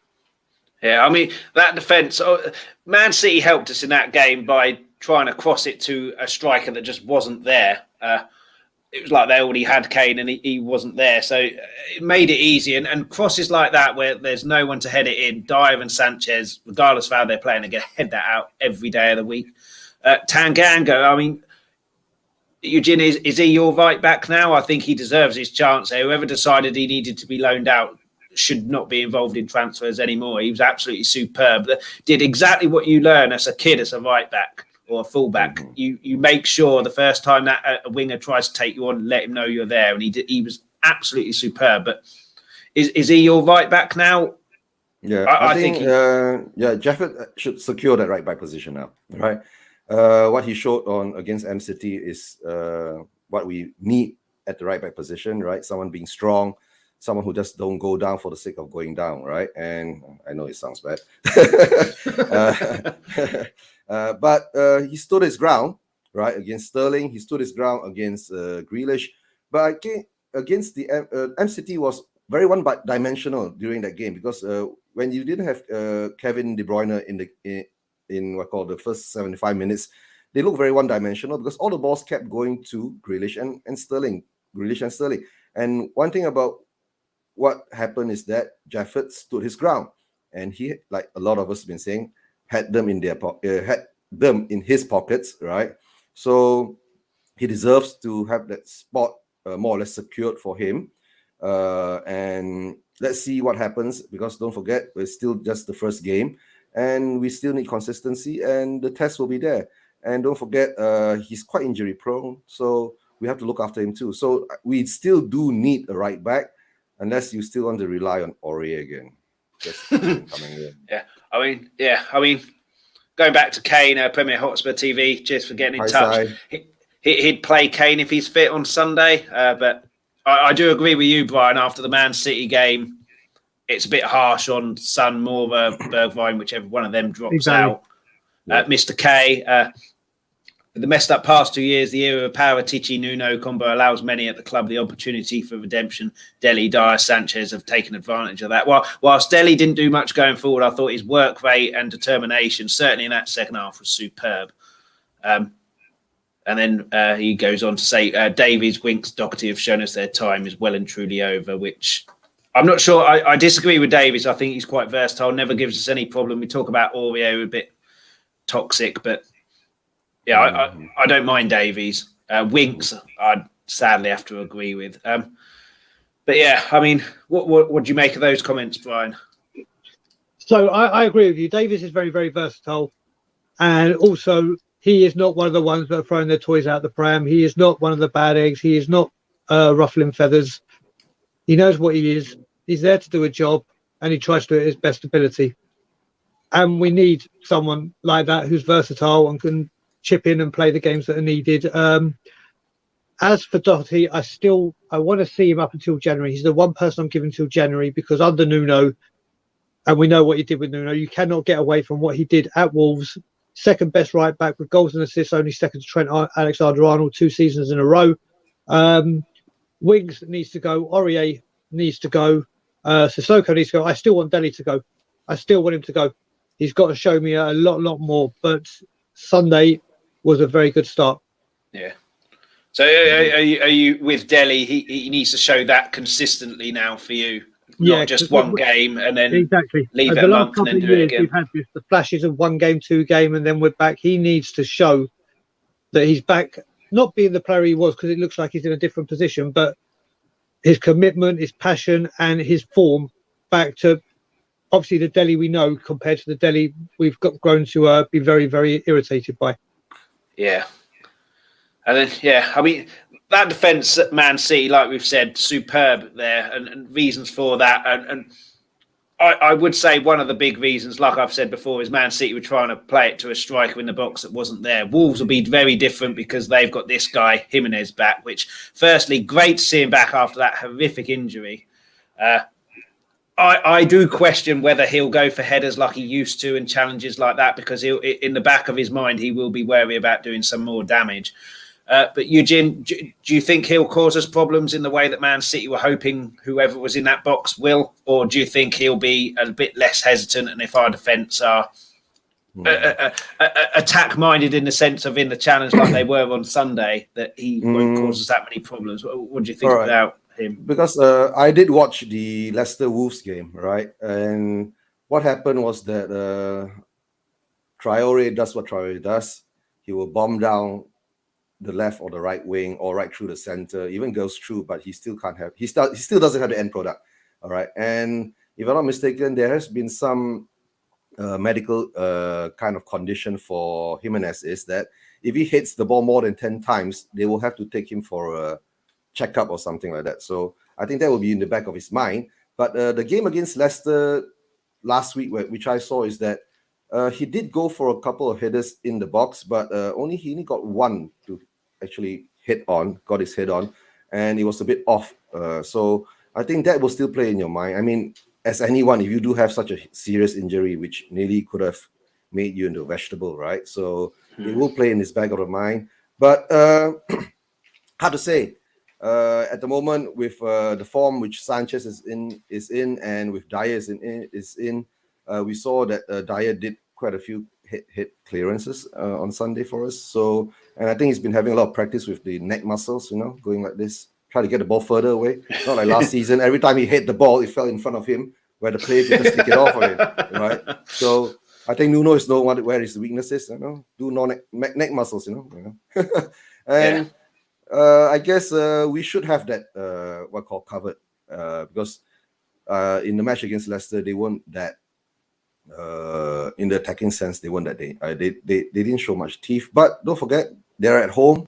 [SPEAKER 1] Yeah, I mean, that defence, Man City helped us in that game by trying to cross it to a striker that just wasn't there. It was like they already had Kane and he wasn't there. So it made it easy. And crosses like that where there's no one to head it in, Dyer and Sanchez, regardless of how they're playing, are going to head that out every day of the week. Tanganga, I mean, Eugin, is he your right back now? I think he deserves his chance there. Whoever decided he needed to be loaned out should not be involved in transfers anymore. He was absolutely superb. Did exactly what you learn as a kid as a right back or a full back. You make sure the first time that a winger tries to take you on, let him know you're there. And he was absolutely superb. But is he your right back now?
[SPEAKER 2] Yeah, I think Jaffet should secure that right back position now, right? What he showed on against M City is what we need at the right back position, right? Someone being strong, someone who just don't go down for the sake of going down, right? And I know it sounds bad, but he stood his ground, right, against Sterling. He stood his ground against Grealish, but against the MCT was very one-dimensional during that game because when you didn't have Kevin De Bruyne in what called the first 75 minutes, they looked very one-dimensional because all the balls kept going to Grealish and Sterling, Grealish and Sterling. And one thing about what happened is that Jaffet stood his ground, and he, like a lot of us have been saying, had them in his pockets, right? So he deserves to have that spot more or less secured for him. And let's see what happens because don't forget, it's still just the first game. And we still need consistency, and the test will be there. And don't forget, he's quite injury prone, so we have to look after him too. So we still do need a right back, unless you still want to rely on Aurier again. Just coming in.
[SPEAKER 1] I mean, going back to Kane, Premier Hotspur TV, cheers for getting in touch. He'd play Kane if he's fit on Sunday, but I do agree with you, Brian. After the Man City game, it's a bit harsh on Son, Moura, Bergwijn, whichever one of them drops out. Mr. K, the messed up past 2 years, the era of Paratici-Nuno combo allows many at the club the opportunity for redemption. Dele, Dyer, Sanchez have taken advantage of that. Whilst Dele didn't do much going forward, I thought his work rate and determination, certainly in that second half, was superb. And then he goes on to say, Davies, Winks, Doherty have shown us their time is well and truly over, which I'm not sure. I disagree with Davies. I think he's quite versatile, never gives us any problem. We talk about Aurier a bit toxic, but yeah, I don't mind Davies. Winks, I'd sadly have to agree with. But yeah, I mean, what do you make of those comments, Brian?
[SPEAKER 3] So I agree with you. Davies is very, very versatile. And also, he is not one of the ones that are throwing their toys out the pram. He is not one of the bad eggs. He is not ruffling feathers. He knows what he is. He's there to do a job, and he tries to do it at his best ability. And we need someone like that who's versatile and can chip in and play the games that are needed. As for Doherty, I want to see him up until January. He's the one person I'm giving until January because under Nuno, and we know what he did with Nuno, you cannot get away from what he did at Wolves. Second best right back with goals and assists, only second to Trent Alexander-Arnold 2 seasons in a row. Winks needs to go. Aurier needs to go. Sissoko needs to go. I still want Dele to go. I still want him to go. He's got to show me a lot more. But Sunday was a very good start. Yeah.
[SPEAKER 1] So are you with Dele? He needs to show that consistently now for you. Not just one game and then leave it a month and then do it again.
[SPEAKER 3] We've had the flashes of 1 game, 2 game, and then we're back. He needs to show that he's back, not being the player he was because it looks like he's in a different position, but his commitment, his passion, and his form back to obviously the Dele we know compared to the Dele we've grown to be very, very irritated by.
[SPEAKER 1] Yeah. And then, I mean, that defence at Man City, like we've said, superb there, and reasons for that. And I would say one of the big reasons, like I've said before, is Man City were trying to play it to a striker in the box that wasn't there. Wolves will be very different because they've got this guy, Ximenez, back, which, firstly, great to see him back after that horrific injury. I do question whether he'll go for headers like he used to and challenges like that, because in the back of his mind, he will be wary about doing some more damage. But Eujin, do you think he'll cause us problems in the way that Man City were hoping whoever was in that box will? Or do you think he'll be a bit less hesitant, and if our defence are attack-minded in the sense of in the challenge like they were on Sunday, that he won't cause us that many problems? What do you think about him?
[SPEAKER 2] Because I did watch the Leicester Wolves game, right? And what happened was that Traore does what Traore does. He will bomb down the left or the right wing or right through the center, even goes through, but he still doesn't have the end product. All right. And if I'm not mistaken, there has been some medical kind of condition for Ximenez, is that if he hits the ball more than 10 times, they will have to take him for a checkup or something like that. So I think that will be in the back of his mind. But the game against Leicester last week, which I saw, is that he did go for a couple of headers in the box, but he only got one to actually got his head on, and it was a bit off. So I think that will still play in your mind. I mean, as anyone, if you do have such a serious injury, which nearly could have made you into a vegetable, right? So it will play in his back of the mind. But hard to say. At the moment, with the form which Sanchez is in, and with Dyer is in, we saw that Dyer did quite a few hit clearances on Sunday for us. So, and I think he's been having a lot of practice with the neck muscles, going like this, try to get the ball further away. Not like last season, every time he hit the ball, it fell in front of him, where the player could just take it off of him, right? So I think Nuno is knowing where his weaknesses, do neck muscles, and I guess we should have that covered because in the match against Leicester, they weren't that in the attacking sense. They weren't that they didn't show much teeth. But don't forget, they're at home,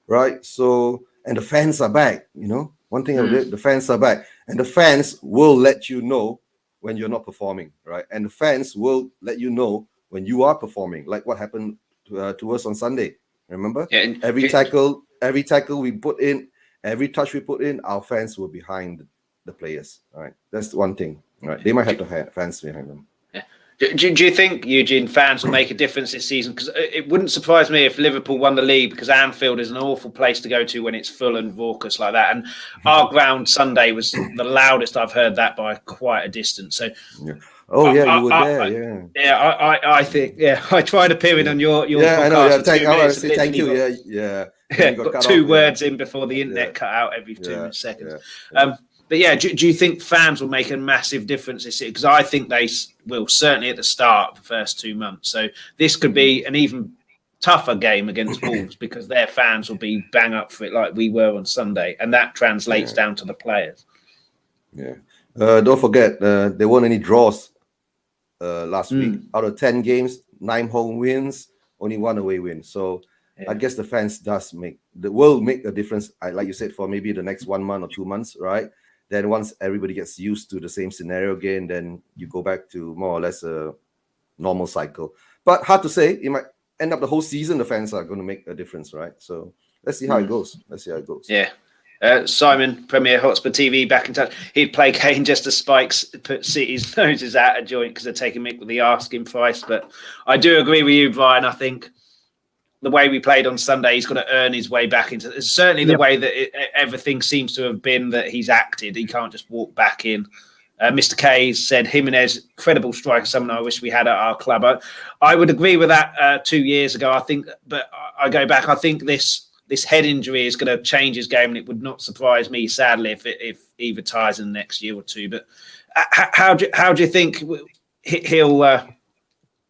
[SPEAKER 2] right? So, and the fans are back. One thing about it, the fans are back, and the fans will let you know when you're not performing, right? And the fans will let you know when you are performing, like what happened to us on Sunday. Remember, every tackle we put in, every touch we put in, our fans were behind the players. All right, that's one thing. Right, they might have to have fans behind them.
[SPEAKER 1] Do you think, Eugene, fans will make a difference this season? Because it wouldn't surprise me if Liverpool won the league, because Anfield is an awful place to go to when it's full and raucous like that. And our ground Sunday was the loudest I've heard that by quite a distance. So,
[SPEAKER 2] you were there.
[SPEAKER 1] I think, I tried appearing on your
[SPEAKER 2] podcast.
[SPEAKER 1] I know.
[SPEAKER 2] Thank you.
[SPEAKER 1] Got two words in before the internet cut out every 2 seconds. But do you think fans will make a massive difference this year? Because I think they will, certainly at the start of the first 2 months. So this could be an even tougher game against Wolves because their fans will be bang up for it like we were on Sunday. And that translates down to the players. Yeah.
[SPEAKER 2] Don't forget, there weren't any draws last week. Out of 10 games, 9 home wins, only 1 away win. So I guess the fans will make a difference. Like you said, for maybe the next 1 month or 2 months, right? Then once everybody gets used to the same scenario again, then you go back to more or less a normal cycle. But hard to say. It might end up the whole season, the fans are going to make a difference, right? So let's see how it goes.
[SPEAKER 1] Yeah. Simon, Premier Hotspur TV, back in touch. He'd play Kane just as Spikes put City's noses out of joint because they're taking Mick with the asking price. But I do agree with you, Brian. I think the way we played on Sunday, he's got to earn his way back into it. Certainly the way that everything seems to have been that he's acted. He can't just walk back in. Mr. K said, Ximenez, incredible striker, someone I wish we had at our club. I would agree with that 2 years ago, I think. But I go back, I think this head injury is going to change his game, and it would not surprise me, sadly, if he retires in the next year or two. But how do you think he'll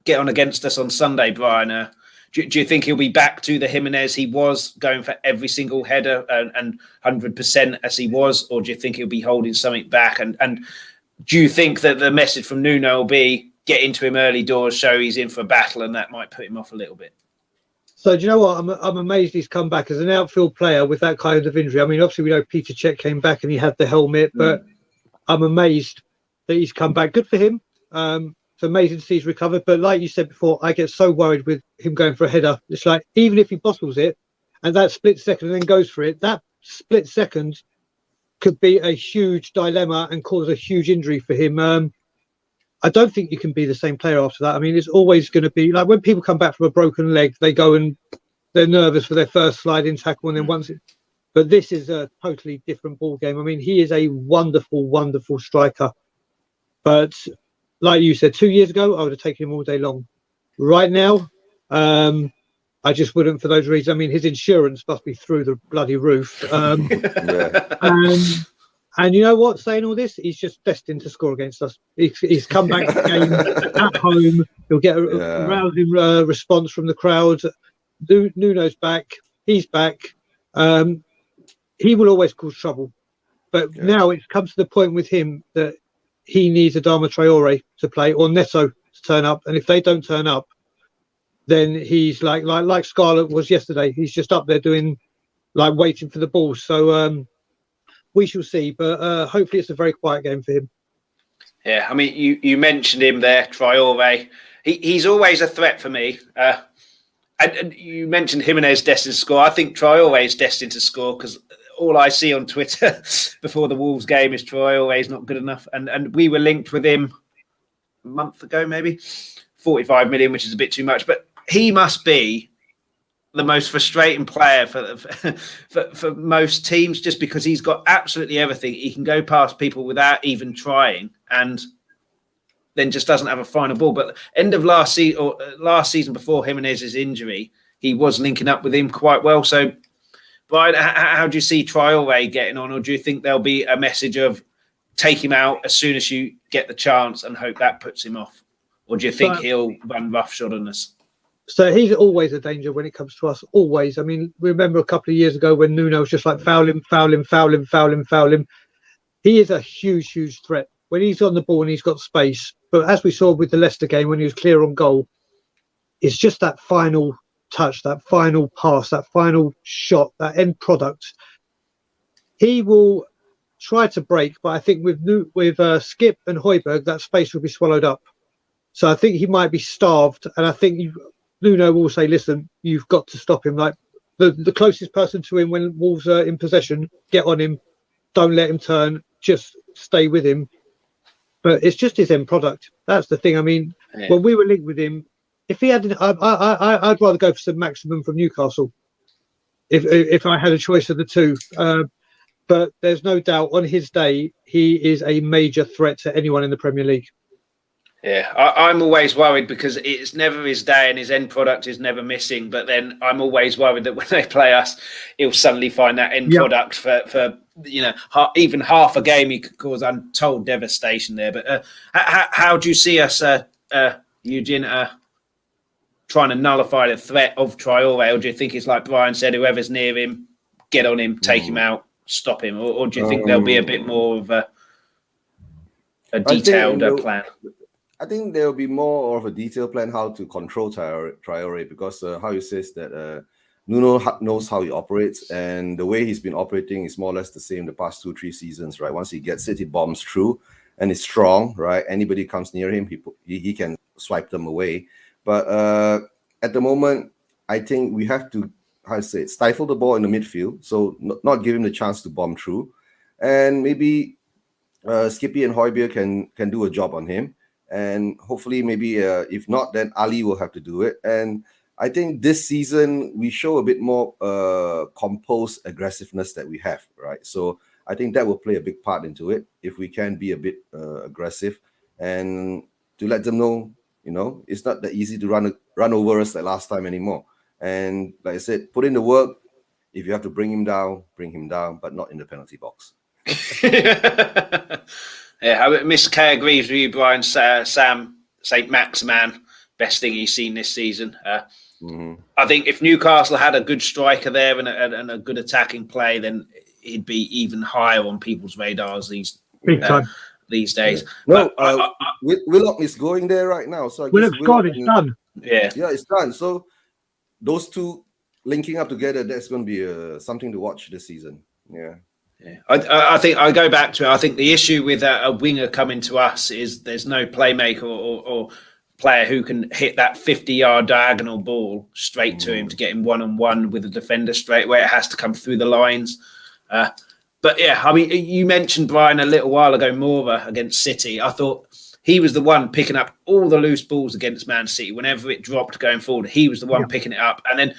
[SPEAKER 1] get on against us on Sunday, Brian? Do you think he'll be back to the Ximenez he was, going for every single header and 100% as he was? Or do you think he'll be holding something back? And do you think that the message from Nuno will be get into him early doors, show he's in for a battle, and that might put him off a little bit?
[SPEAKER 3] So do you know what? I'm amazed he's come back as an outfield player with that kind of injury. I mean, obviously we know Peter Cech came back and he had the helmet, but I'm amazed that he's come back. Good for him. It's amazing to see he's recovered. But like you said before, I get so worried with him going for a header. It's like, even if he bottles it and that split second and then goes for it, that split second could be a huge dilemma and cause a huge injury for him. I don't think you can be the same player after that. I mean, it's always going to be like when people come back from a broken leg, they go and they're nervous for their first sliding tackle, and then but this is a totally different ball game. I mean, he is a wonderful, wonderful striker. But like you said, 2 years ago, I would have taken him all day long. Right now, I just wouldn't for those reasons. I mean, his insurance must be through the bloody roof. And you know what? Saying all this, he's just destined to score against us. He's come back to the game at home. He'll get a rousing response from the crowd. Nuno's back. He's back. He will always cause trouble. But now it's come to the point with him that he needs Adama Traore to play or Neto to turn up. And if they don't turn up, then he's like Scarlett was yesterday. He's just up there doing waiting for the ball. So we shall see. But hopefully it's a very quiet game for him.
[SPEAKER 1] Yeah, I mean, you mentioned him there, Traore. He's always a threat for me. And you mentioned Ximenez destined to score. I think Traore is destined to score because all I see on Twitter before the Wolves game is Traore is not good enough. And we were linked with him a month ago, maybe 45 million, which is a bit too much. But he must be the most frustrating player for most teams, just because he's got absolutely everything. He can go past people without even trying, and then just doesn't have a final ball. But end of last season before Ximenez's injury, he was linking up with him quite well. So, Brian, how do you see Traore getting on? Or do you think there'll be a message of take him out as soon as you get the chance and hope that puts him off? Or do you think he'll run roughshod on us?
[SPEAKER 3] So he's always a danger when it comes to us, always. I mean, remember a couple of years ago when Nuno was just like foul him. He is a huge, huge threat. When he's on the ball and he's got space. But as we saw with the Leicester game when he was clear on goal, it's just that final touch, that final pass, that final shot, that end product. He will try to break, but I think with Skip and Højbjerg, that space will be swallowed up. So I think he might be starved. And I think Nuno will say, listen, you've got to stop him. Like the closest person to him when Wolves are in possession, get on him. Don't let him turn. Just stay with him. But it's just his end product. That's the thing. I mean, when we were linked with him, if he had, I'd rather go for some maximum from Newcastle. If I had a choice of the two, but there's no doubt on his day he is a major threat to anyone in the Premier League.
[SPEAKER 1] Yeah, I'm always worried because it's never his day and his end product is never missing. But then I'm always worried that when they play us, he'll suddenly find that end product for even half a game. He could cause untold devastation there. But how do you see us, Eujin, trying to nullify the threat of Traore? Or do you think it's like Brian said, whoever's near him, get on him, take him out, stop him? Or do you think there'll be a bit more of a detailed plan?
[SPEAKER 2] I think there will be more of a detailed plan how to control Traore because how he says that Nuno knows how he operates, and the way he's been operating is more or less the same the past 2-3 seasons, right? Once he gets it, he bombs through and is strong, right? Anybody comes near him, he can swipe them away. But at the moment, I think we have to, stifle the ball in the midfield, so not give him the chance to bomb through. And maybe Skippy and Højbjerg can do a job on him. And hopefully, maybe if not, then Ali will have to do it. And I think this season we show a bit more composed aggressiveness that we have, right? So I think that will play a big part into it if we can be a bit aggressive and to let them know, it's not that easy to run over us like last time anymore. And like I said, put in the work. If you have to bring him down, but not in the penalty box.
[SPEAKER 1] Yeah, Miss K agrees with you, Brian. Sam, St. Maximan, best thing he's seen this season. I think if Newcastle had a good striker there and a good attacking play, then he'd be even higher on people's radars these days.
[SPEAKER 2] Yeah. Well, Willock is going there right now. So
[SPEAKER 3] Willock's gone, it's done.
[SPEAKER 1] Yeah,
[SPEAKER 2] it's done. So those two linking up together, that's going to be something to watch this season. Yeah.
[SPEAKER 1] Yeah. I think I go back to it. I think the issue with a winger coming to us is there's no playmaker or player who can hit that 50-yard diagonal ball straight to him to get him one-on-one with the defender straight away. It has to come through the lines. But yeah, I mean, you mentioned Brian a little while ago, Mora against City. I thought he was the one picking up all the loose balls against Man City. Whenever it dropped going forward, he was the one picking it up. And then,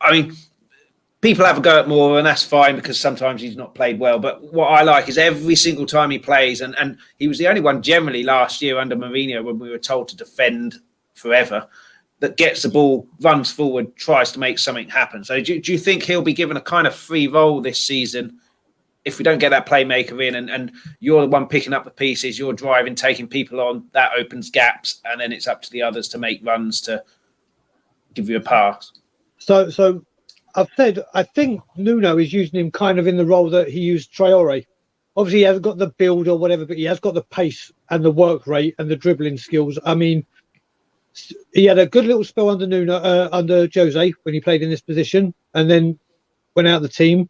[SPEAKER 1] I mean, people have a go at Mora, and that's fine because sometimes he's not played well. But what I like is every single time he plays, and he was the only one generally last year under Mourinho when we were told to defend forever, that gets the ball, runs forward, tries to make something happen. So do you think he'll be given a kind of free role this season if we don't get that playmaker in and you're the one picking up the pieces, you're driving, taking people on, that opens gaps, and then it's up to the others to make runs to give you a pass?
[SPEAKER 3] So I've said, I think Nuno is using him kind of in the role that he used Traore. Obviously, he hasn't got the build or whatever, but he has got the pace and the work rate and the dribbling skills. I mean, he had a good little spell under Nuno, under Jose when he played in this position, and then went out of the team.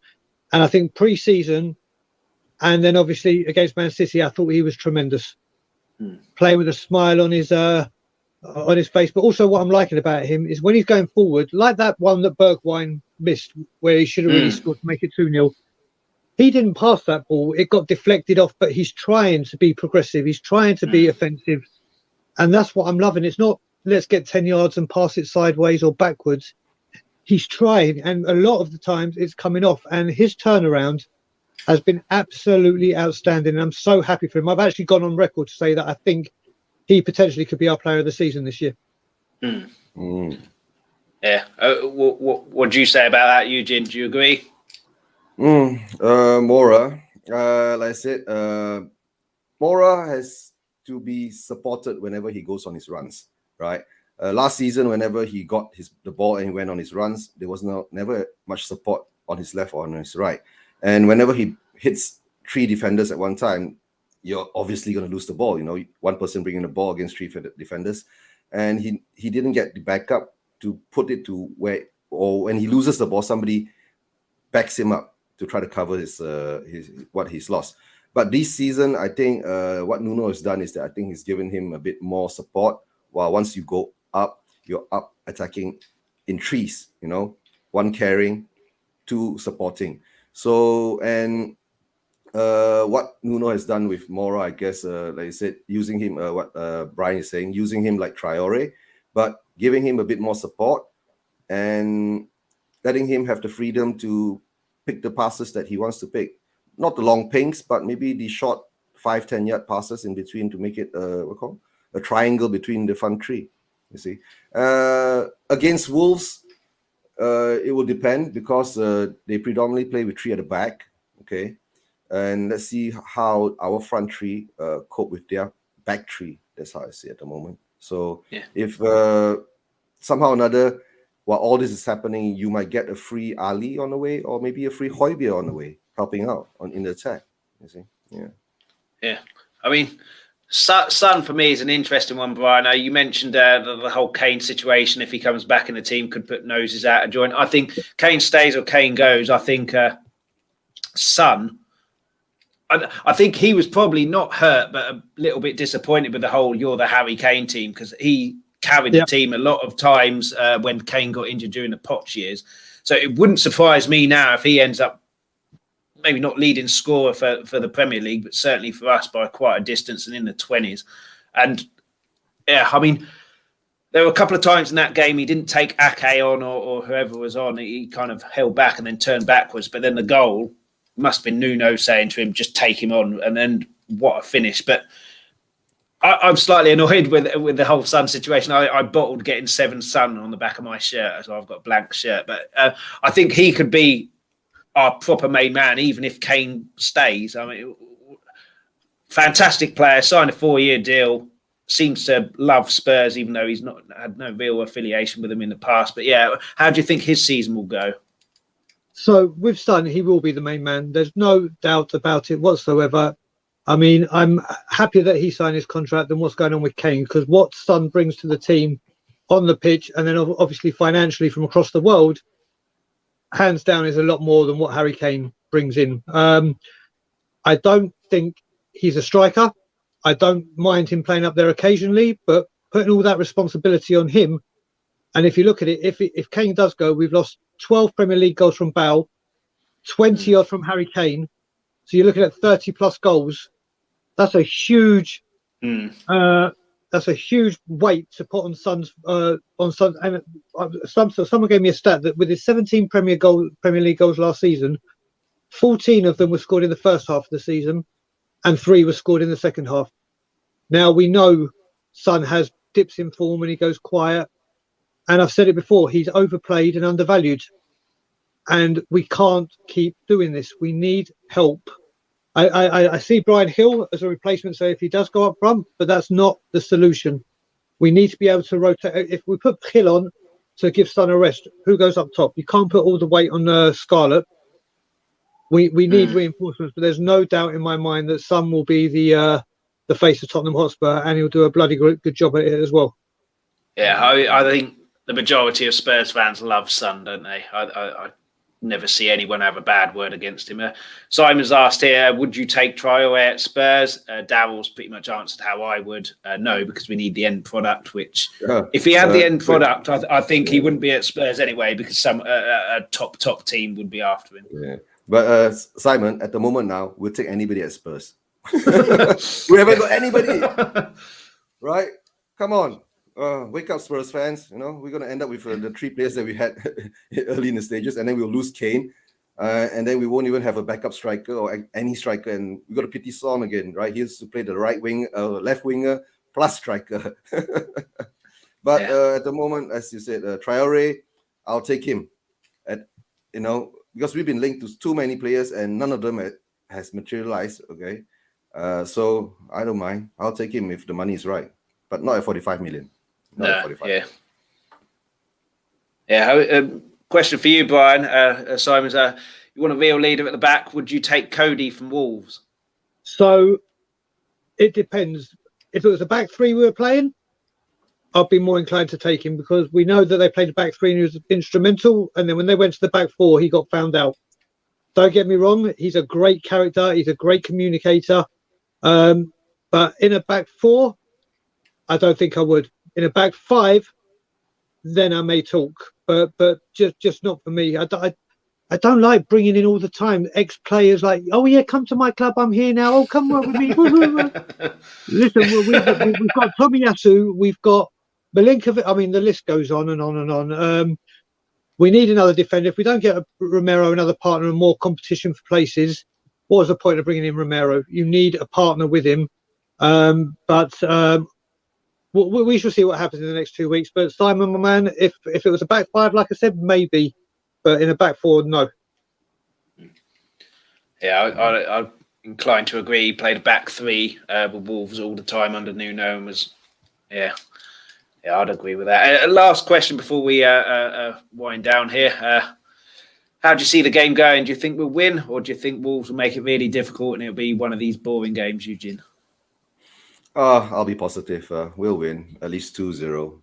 [SPEAKER 3] And I think pre-season, and then obviously against Man City, I thought he was tremendous, playing with a smile on his face. But also, what I'm liking about him is when he's going forward, like that one that Bergwijn missed, where he should have really scored to make it 2-0. He didn't pass that ball; it got deflected off. But he's trying to be progressive. He's trying to be offensive, and that's what I'm loving. It's not let's get 10 yards and pass it sideways or backwards. He's trying, and a lot of the times it's coming off. And his turnaround has been absolutely outstanding. And I'm so happy for him. I've actually gone on record to say that I think he potentially could be our player of the season this year.
[SPEAKER 1] Yeah. What do you say about that, Eugene? Do you agree?
[SPEAKER 2] Mora, like I said, Mora has to be supported whenever he goes on his runs, right? Last season, whenever he got the ball and he went on his runs, there was never much support on his left or on his right. And whenever he hits 3 defenders at one time, you're obviously going to lose the ball. You know, one person bringing the ball against 3 defenders, and he didn't get the backup to put it to where, or when he loses the ball, somebody backs him up to try to cover his what he's lost. But this season, I think what Nuno has done is that I think he's given him a bit more support. While once you go up, you're up attacking in 3s, you know, 1 carrying, 2 supporting. So, and what Nuno has done with Mora, I guess, like I said, using him, what Brian is saying, using him like Traore, but giving him a bit more support and letting him have the freedom to pick the passes that he wants to pick. Not the long pinks, but maybe the short 5-10 yard passes in between to make it a triangle between the front 3. You see, against Wolves, it will depend because they predominantly play with 3 at the back. Okay, and let's see how our front 3 cope with their back 3. That's how I see it at the moment. So if somehow or another, while all this is happening, you might get a free Ali on the way, or maybe a free Højbjerg on the way, helping out in the attack. You see,
[SPEAKER 1] yeah. I mean, Son for me is an interesting one, Brian. You mentioned the whole Kane situation. If he comes back in the team, could put noses out of joint. I think Kane stays or Kane goes. I think Son. I think he was probably not hurt, but a little bit disappointed with the whole "you're the Harry Kane" team because he carried the team a lot of times when Kane got injured during the Poch years. So it wouldn't surprise me now if he ends up maybe not leading scorer for the Premier League, but certainly for us by quite a distance and in the 20s. And yeah, I mean, there were a couple of times in that game he didn't take Ake on or whoever was on. He kind of held back and then turned backwards. But then the goal must have been Nuno saying to him, just take him on. And then what a finish. But I'm slightly annoyed with the whole Son situation. I bottled getting 7 Son on the back of my shirt, so I've got a blank shirt. But I think he could be our proper main man, even if Kane stays. I mean, fantastic player, signed a 4-year deal, seems to love Spurs, even though he's not had no real affiliation with them in the past. But yeah, how do you think his season will go?
[SPEAKER 3] So with Son, he will be the main man. There's no doubt about it whatsoever. I mean, I'm happier that he signed his contract than what's going on with Kane, because what Son brings to the team on the pitch and then obviously financially from across the world, hands down, is a lot more than what Harry Kane brings in. I don't think he's a striker. I don't mind him playing up there occasionally, but putting all that responsibility on him. And if you look at it, if Kane does go, we've lost 12 Premier League goals from Bale, 20 odd from Harry Kane. So you're looking at 30 plus goals. That's a huge, that's a huge weight to put on Son's. And someone gave me a stat that with his 17 Premier League goals last season, 14 of them were scored in the first half of the season, and 3 were scored in the second half. Now we know Son has dips in form and he goes quiet. And I've said it before, he's overplayed and undervalued. And we can't keep doing this. We need help. I see Brian Hill as a replacement, so if he does go up front, but that's not the solution. We need to be able to rotate. If we put Hill on to give Son a rest, who goes up top? You can't put all the weight on Scarlett. We need reinforcements, but there's no doubt in my mind that Son will be the face of Tottenham Hotspur, and he'll do a bloody good job at it as well.
[SPEAKER 1] Yeah, I think the majority of Spurs fans love Son, don't they? I never see anyone have a bad word against him. Simon's asked here, would you take Traore at Spurs? Daryl's pretty much answered how I would. No, because we need the end product, which if he had the end product, I think he wouldn't be at Spurs anyway, because a top team would be after him.
[SPEAKER 2] Yeah. But Simon, at the moment now, we'll take anybody at Spurs. We haven't got anybody. Right? Come on. Wake up, Spurs fans. You know, we're going to end up with the 3 players that we had early in the stages, and then we'll lose Kane. And then we won't even have a backup striker or any striker. And we've got to pity Son again, right? He has to play the right wing, left winger, plus striker. But at the moment, as you said, Traore, I'll take him. Because we've been linked to too many players and none of them has materialized, okay? So I don't mind. I'll take him if the money is right, but not at 45 million.
[SPEAKER 1] Question for you, Brian. Simon's, you want a real leader at the back? Would you take Cody from Wolves?
[SPEAKER 3] So it depends. If it was a back 3 we were playing, I'd be more inclined to take him, because we know that they played a back 3 and he was instrumental. And then when they went to the back 4, he got found out. Don't get me wrong. He's a great character. He's a great communicator. But in a back 4, I don't think I would. In a back 5, then I may talk. But just not for me. I don't like bringing in all the time ex-players like, oh yeah, come to my club, I'm here now. Oh, come work with me. Listen, we've got Tomiyasu, we've got Milinkovic. I mean, the list goes on and on and on. We need another defender. If we don't get Romero, another partner, and more competition for places, what was the point of bringing in Romero? You need a partner with him. We shall see what happens in the next 2 weeks. But Simon, my man, if it was a back 5, like I said, maybe. But in a back 4, no.
[SPEAKER 1] Yeah, I'm inclined to agree. He played a back 3 with Wolves all the time under Nuno and was, I'd agree with that. Last question before we wind down here. How do you see the game going? Do you think we'll win, or do you think Wolves will make it really difficult and it'll be one of these boring games, Eugene?
[SPEAKER 2] I'll be positive. We'll win at least 2-0.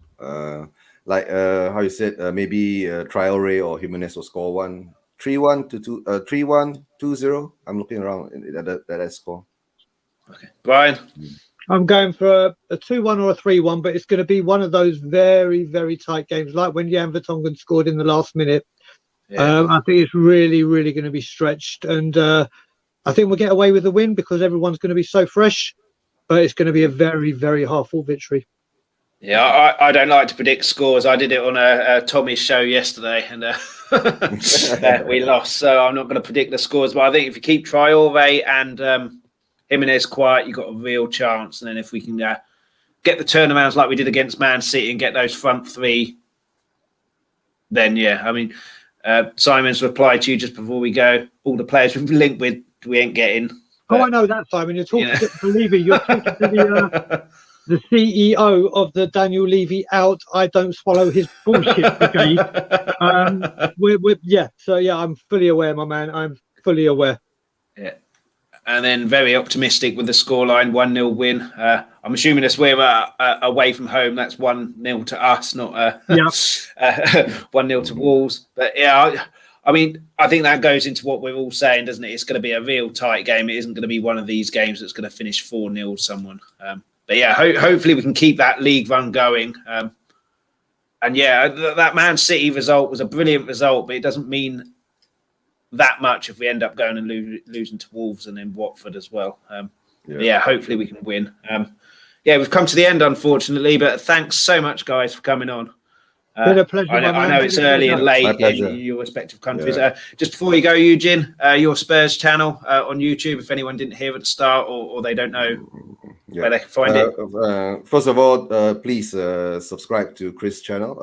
[SPEAKER 2] Like how you said, maybe Traore or Ximenez will score one. 3-1 to 3-1, 2-0. I'm looking around at that score.
[SPEAKER 1] Okay, Brian.
[SPEAKER 3] I'm going for a 2-1 or a 3-1, but it's going to be one of those very, very tight games, like when Jan Vertonghen scored in the last minute. I think it's really, really going to be stretched, and I think we'll get away with the win because everyone's going to be so fresh. But it's going to be a very, very hard-fought victory.
[SPEAKER 1] Yeah, I don't like to predict scores. I did it on Tommy's show yesterday, and we lost. So I'm not going to predict the scores. But I think if you keep Traore and Ximenez quiet, you've got a real chance. And then if we can get the turnarounds like we did against Man City and get those front 3, then I mean, Simon's replied to you just before we go. All the players we've linked with, we ain't getting.
[SPEAKER 3] Oh, I know that, Simon. You're talking to Levy. You're talking to the CEO of the Daniel Levy out. I don't swallow his bullshit brigade. I'm fully aware, my man. I'm fully aware.
[SPEAKER 1] Yeah. And then very optimistic with the scoreline, 1-0 win. I'm assuming as we're away from home, that's 1-0 to us, not 1-0 to Wolves. But I mean, I think that goes into what we're all saying, doesn't it? It's going to be a real tight game. It isn't going to be one of these games that's going to finish 4-0 someone. But yeah, hopefully we can keep that league run going. And yeah, that Man City result was a brilliant result, but it doesn't mean that much if we end up going and losing to Wolves and then Watford as well. Yeah, hopefully we can win. Yeah, we've come to the end, unfortunately, but thanks so much, guys, for coming on.
[SPEAKER 3] Been a pleasure.
[SPEAKER 1] I know it's early and late in your respective countries.
[SPEAKER 2] Yeah.
[SPEAKER 1] Just before you go, Eugene, your Spurs channel on YouTube, if anyone didn't hear at the start or they don't know where they can find it.
[SPEAKER 2] First of all, please subscribe to Chris' channel,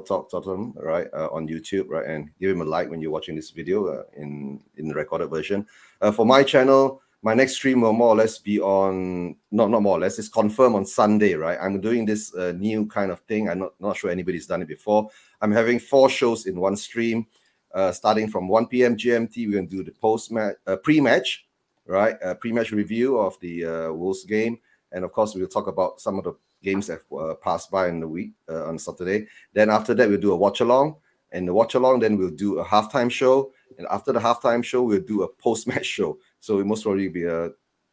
[SPEAKER 2] Talk Tottenham, right, on YouTube, right, and give him a like when you're watching this video in the recorded version. For my channel, my next stream will more or less be on, not more or less, it's confirmed on Sunday, right? I'm doing this new kind of thing. I'm not sure anybody's done it before. I'm having 4 shows in one stream, starting from 1 p.m. GMT. We're going to do the pre-match, right? Pre-match review of the Wolves game. And of course, we'll talk about some of the games that passed by in the week on Saturday. Then after that, we'll do a watch-along. And the watch-along, then we'll do a halftime show. And after the halftime show, we'll do a post-match show. So it most probably be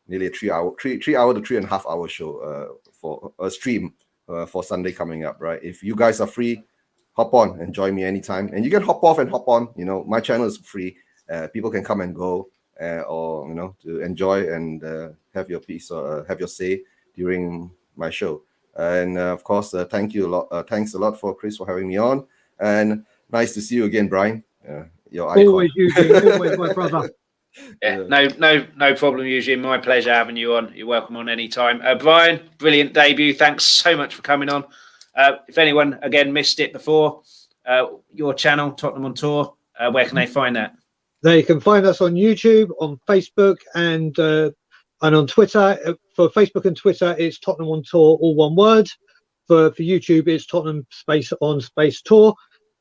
[SPEAKER 2] nearly a 3 hour to 3.5 hour show for a stream for Sunday coming up, right? If you guys are free, hop on and join me anytime. And you can hop off and hop on. You know, my channel is free. People can come and go or, you know, to enjoy and have your piece or have your say during my show. And of course, thanks a lot for Chris for having me on. And nice to see you again, Brian. Your icon.
[SPEAKER 3] Always you, always my brother.
[SPEAKER 1] Yeah, no problem, Eugene. My pleasure having you on. You're welcome on any time. Brian, brilliant debut. Thanks so much for coming on. If anyone again missed it before, your channel, Tottenham On Tour, where can they find that?
[SPEAKER 3] They can find us on YouTube, on Facebook, and on Twitter. For Facebook and Twitter, it's Tottenham On Tour, all one word. For YouTube, it's Tottenham _ Tour.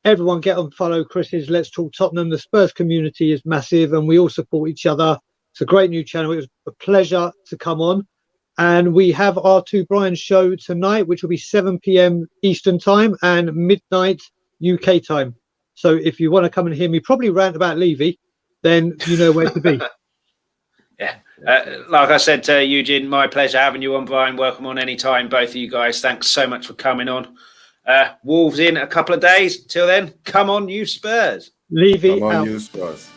[SPEAKER 3] Everyone get on, follow Chris's Let's Talk Tottenham. The Spurs community is massive and we all support each other. It's a great new channel. It was a pleasure to come on. And we have our 2 Brian show tonight, which will be 7 p.m. Eastern time and midnight UK time. So if you want to come and hear me probably rant about Levy, then you know where to be.
[SPEAKER 1] Yeah. Like I said to Eugene, my pleasure having you on, Brian. Welcome on any time, both of you guys. Thanks so much for coming on. Wolves in a couple of days. Till then, come on, you Spurs.
[SPEAKER 3] Levy
[SPEAKER 2] Come on,
[SPEAKER 3] out.
[SPEAKER 2] you Spurs.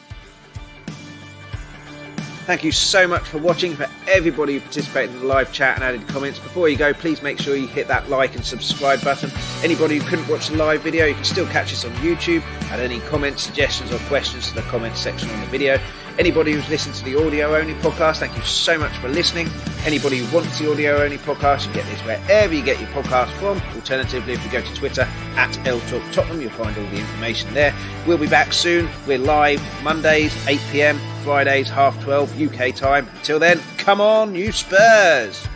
[SPEAKER 1] Thank you so much for watching. For everybody who participated in the live chat and added comments, before you go, please make sure you hit that like and subscribe button. Anybody who couldn't watch the live video, you can still catch us on YouTube. Add any comments, suggestions or questions to the comments section on the video. Anybody who's listened to the audio-only podcast, thank you so much for listening. Anybody who wants the audio-only podcast, you get this wherever you get your podcast from. Alternatively, if you go to Twitter, @LTalkTottenham, you'll find all the information there. We'll be back soon. We're live Mondays, 8 p.m, Fridays, 12:30 UK time. Until then, come on, you Spurs!